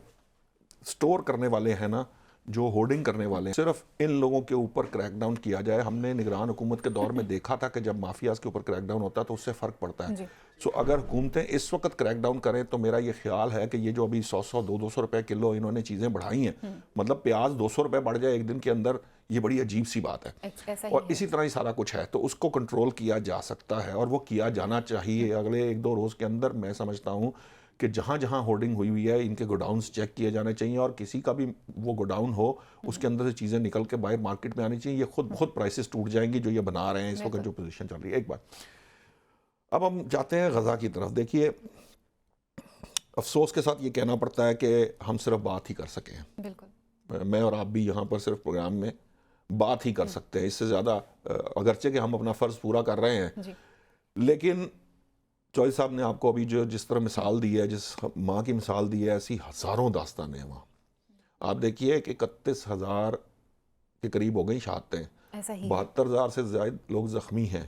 سٹور کرنے والے ہیں نا، جو ہورڈنگ کرنے والے ہیں، صرف ان لوگوں کے اوپر کریک ڈاؤن کیا جائے. ہم نے نگران حکومت کے دور میں دیکھا تھا کہ جب مافیاز کے اوپر کریک ڈاؤن ہوتا ہے تو اس سے فرق پڑتا ہے. سو اگر حکومتیں اس وقت کریک ڈاؤن کریں تو میرا یہ خیال ہے کہ یہ جو ابھی 100-200 روپے کلو انہوں نے چیزیں بڑھائی ہیں، مطلب پیاز 200 روپے بڑھ جائے ایک دن کے اندر، یہ بڑی عجیب سی بات ہے. اور اسی طرح ہی سارا کچھ ہے، تو اس کو کنٹرول کیا جا سکتا ہے اور وہ کیا جانا چاہیے. اگلے 1-2 روز کے اندر میں سمجھتا ہوں کہ جہاں جہاں ہورڈنگ ہوئی ہے ان کے گوڈاؤنز چیک کیے جانے چاہیے، اور کسی کا بھی وہ گوڈاؤن ہو اس کے اندر سے چیزیں نکل کے باہر مارکیٹ میں آنی چاہیے. یہ خود پرائسز ٹوٹ جائیں گی جو یہ بنا رہے ہیں اس وقت جو پوزیشن چل رہی ہے. ایک بات، اب ہم جاتے ہیں غزہ کی طرف. دیکھیے، افسوس کے ساتھ یہ کہنا پڑتا ہے کہ ہم صرف بات ہی کر سکے ہیں. بالکل، میں اور آپ بھی یہاں پر صرف پروگرام میں بات ہی کر سکتے ہیں. اس سے زیادہ اگرچہ کہ ہم اپنا فرض پورا کر رہے ہیں، لیکن چوہدری صاحب نے آپ کو ابھی جس طرح مثال دی ہے، جس ماں کی مثال دی ہے، ایسی ہزاروں داستانیں ہیں وہاں. آپ دیکھیے کہ 31,000 کے قریب ہو گئی شہادتیں، 72,000 سے زائد لوگ زخمی ہیں،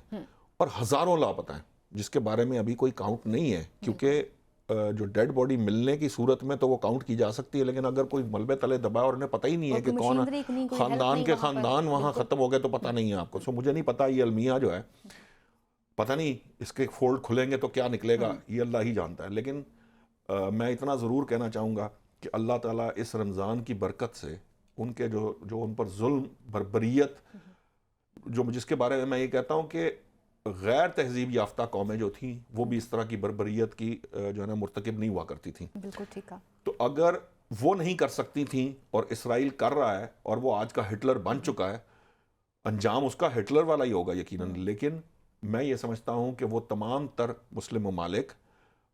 اور ہزاروں لاپتہ ہیں جس کے بارے میں ابھی کوئی کاؤنٹ نہیں ہے. کیونکہ جو ڈیڈ باڈی ملنے کی صورت میں تو وہ کاؤنٹ کی جا سکتی ہے، لیکن اگر کوئی ملبے تلے دبا اور انہیں پتہ ہی نہیں ہے کہ کون خاندان کے خاندان وہاں ختم ہو گئے تو پتہ نہیں ہے آپ کو. سو مجھے نہیں پتا، یہ المیہ جو ہے پتہ نہیں اس کے فولڈ کھلیں گے تو کیا نکلے گا، یہ اللہ ہی جانتا ہے. لیکن میں اتنا ضرور کہنا چاہوں گا کہ اللہ تعالیٰ اس رمضان کی برکت سے ان کے جو ان پر ظلم، بربریت، جس کے بارے میں یہ کہتا ہوں کہ غیر تہذیب یافتہ قومیں جو تھیں وہ بھی اس طرح کی بربریت کی جو ہے نا مرتکب نہیں ہوا کرتی تھیں. بالکل ٹھیک ہے. تو اگر وہ نہیں کر سکتی تھیں اور اسرائیل کر رہا ہے اور وہ آج کا ہٹلر بن چکا ہے، انجام اس کا ہٹلر والا ہی ہوگا یقیناً. لیکن میں یہ سمجھتا ہوں کہ وہ تمام تر مسلم ممالک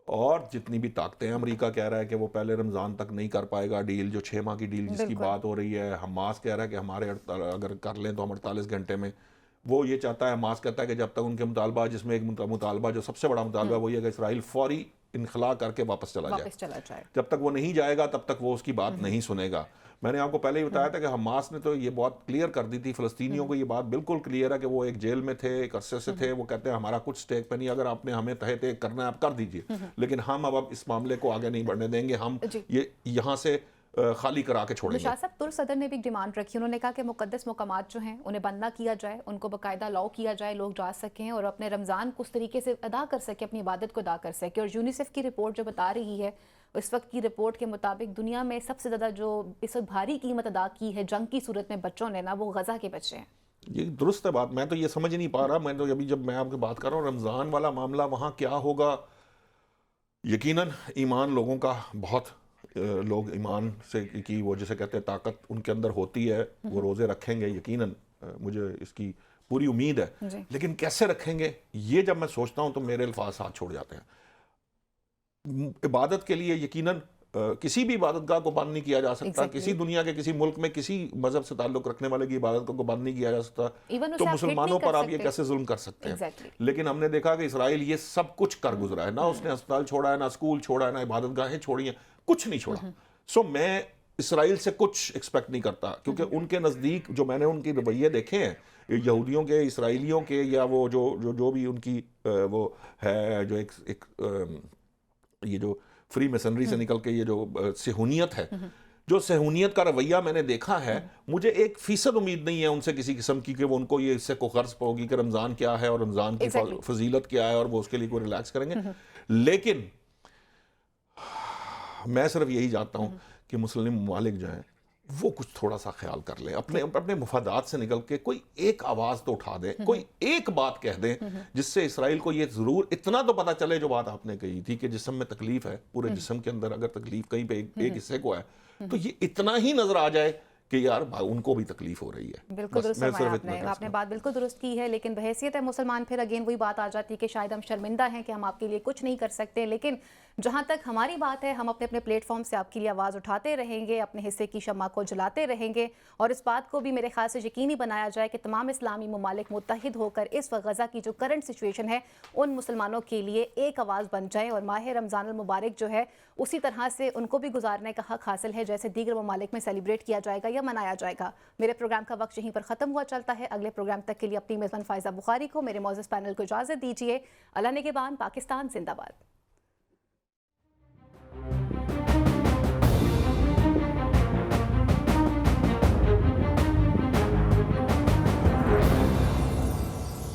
اور جتنی بھی طاقتیں ہیں، امریکہ کہہ رہا ہے کہ وہ پہلے رمضان تک نہیں کر پائے گا ڈیل، جو 6 ماہ کی ڈیل جس کی بات ہو رہی ہے. حماس کہہ رہا ہے کہ ہمارے اگر کر لیں تو ہم 48 گھنٹے میں. وہ یہ چاہتا ہے، حماس کہتا ہے کہ جب تک ان کے مطالبہ، جس میں ایک مطالبہ جو سب سے بڑا مطالبہ وہ یہ ہے کہ اسرائیل فوری انخلا کر کے واپس چلا جائے. جب تک وہ نہیں جائے گا تب تک وہ اس کی بات نہیں سنے گا. میں نے آپ کو پہلے ہی بتایا تھا کہ حماس نے تو یہ بات کلیئر کر دی تھی، فلسطینیوں کو یہ بات بالکل کلیئر ہے کہ وہ ایک جیل میں تھے، ایک عرصے سے تھے. وہ کہتے ہیں ہمارا کچھ سٹیک پہ نہیں، اگر آپ نے ہمیں تہے تہے کرنا ہے آپ کر دیجئے، لیکن ہم اب اس معاملے کو آگے نہیں بڑھنے دیں گے، ہم یہ یہاں سے خالی کرا کے چھوڑیں گے. شاہ صاحب، ترک صدر نے بھی ایک ڈیمانڈ رکھی، انہوں نے کہا کہ مقدس مقامات جو ہیں انہیں بند نہ کیا جائے، ان کو باقاعدہ لاؤ کیا جائے، لوگ جا سکیں اور اپنے رمضان کو اس طریقے سے ادا کر سکیں، اپنی عبادت کو ادا کر سکیں. اور یونیسیف کی رپورٹ جو بتا رہی ہے، اس وقت کی رپورٹ کے مطابق دنیا میں سب سے زیادہ جو اس وقت بھاری قیمت ادا کی ہے جنگ کی صورت میں بچوں نے نا، وہ غزہ کے بچے ہیں. یہ درست ہے بات. میں تو یہ سمجھ نہیں پا رہا. میں تو ابھی جب میں آپ کی بات کر رہا ہوں رمضان والا معاملہ، وہاں کیا ہوگا. یقیناً ایمان لوگوں کا بہت، لوگ ایمان سے کی وہ جسے کہتے ہیں طاقت ان کے اندر ہوتی ہے، وہ روزے رکھیں گے یقیناً، مجھے اس کی پوری امید ہے. لیکن کیسے رکھیں گے، یہ جب میں سوچتا ہوں تو میرے الفاظ ہاتھ چھوڑ جاتے ہیں. عبادت کے لیے یقیناً کسی بھی عبادت گاہ کو بند نہیں کیا جا سکتا. کسی دنیا کے کسی ملک میں کسی مذہب سے تعلق رکھنے والے کی عبادت کو بند نہیں کیا جا سکتا. تو مسلمانوں پر آپ یہ کیسے ظلم کر سکتے ہیں. لیکن ہم نے دیکھا کہ اسرائیل یہ سب کچھ کر گزرا ہے. نہ اس نے ہسپتال چھوڑا ہے، نہ اسکول چھوڑا ہے، نہ عبادت گاہیں چھوڑی ہیں، کچھ نہیں چھوڑا. سو میں اسرائیل سے کچھ ایکسپیکٹ نہیں کرتا، کیونکہ ان کے نزدیک جو میں نے ان کے رویے دیکھے ہیں، یہودیوں کے، اسرائیلیوں کے، یا وہ جو بھی ان کی وہ ہے، جو ایک یہ جو فری میسنری سے نکل کے یہ جو صہیونیت ہے، جو صہیونیت کا رویہ میں نے دیکھا ہے، مجھے 1% امید نہیں ہے ان سے کسی قسم کی کہ وہ ان کو یہ اس سے کوئی غرض ہوگی کہ رمضان کیا ہے اور رمضان کی فضیلت کیا ہے اور وہ اس کے لیے کوئی ریلیکس کریں گے. لیکن میں صرف یہی چاہتا ہوں کہ مسلم ممالک جو ہیں وہ کچھ تھوڑا سا خیال کر لیں، اپنے مفادات سے نکل کے کوئی ایک آواز تو اٹھا دیں، کوئی ایک بات کہہ دیں جس سے اسرائیل کو یہ ضرور اتنا تو پتہ چلے، جو بات آپ نے کہی تھی کہ جسم میں تکلیف ہے، پورے جسم کے اندر اگر تکلیف کہیں پہ ایک حصے کو ہے تو یہ اتنا ہی نظر آ جائے کہ یار ان کو بھی تکلیف ہو رہی ہے. بالکل درست فرمایا آپ نے بات بالکل درست کی ہے. لیکن بحیثیت ہے مسلمان پھر اگین وہی بات آ جاتی ہے کہ شاید ہم شرمندہ ہیں کہ ہم آپ کے لیے کچھ نہیں کر سکتے. لیکن جہاں تک ہماری بات ہے، ہم اپنے پلیٹ فارم سے آپ کے لیے آواز اٹھاتے رہیں گے، اپنے حصے کی شمع کو جلاتے رہیں گے، اور اس بات کو بھی میرے خیال سے یقینی بنایا جائے کہ تمام اسلامی ممالک متحد ہو کر اس وقت غزہ کی جو کرنٹ سچویشن ہے ان مسلمانوں کے لیے ایک آواز بن جائیں، اور ماہ رمضان المبارک جو ہے اسی طرح سے ان کو بھی گزارنے کا حق حاصل ہے جیسے دیگر ممالک میں سیلیبریٹ کیا جائے گا یا منایا جائے گا. میرے پروگرام کا وقت یہیں پر ختم ہوا چلتا ہے. اگلے پروگرام تک کے لیے اپنی میزبان فائزہ بخاری کو، میرے معزز پینل کو اجازت دیجیے. اللہ نگہبان. پاکستان زندہ باد.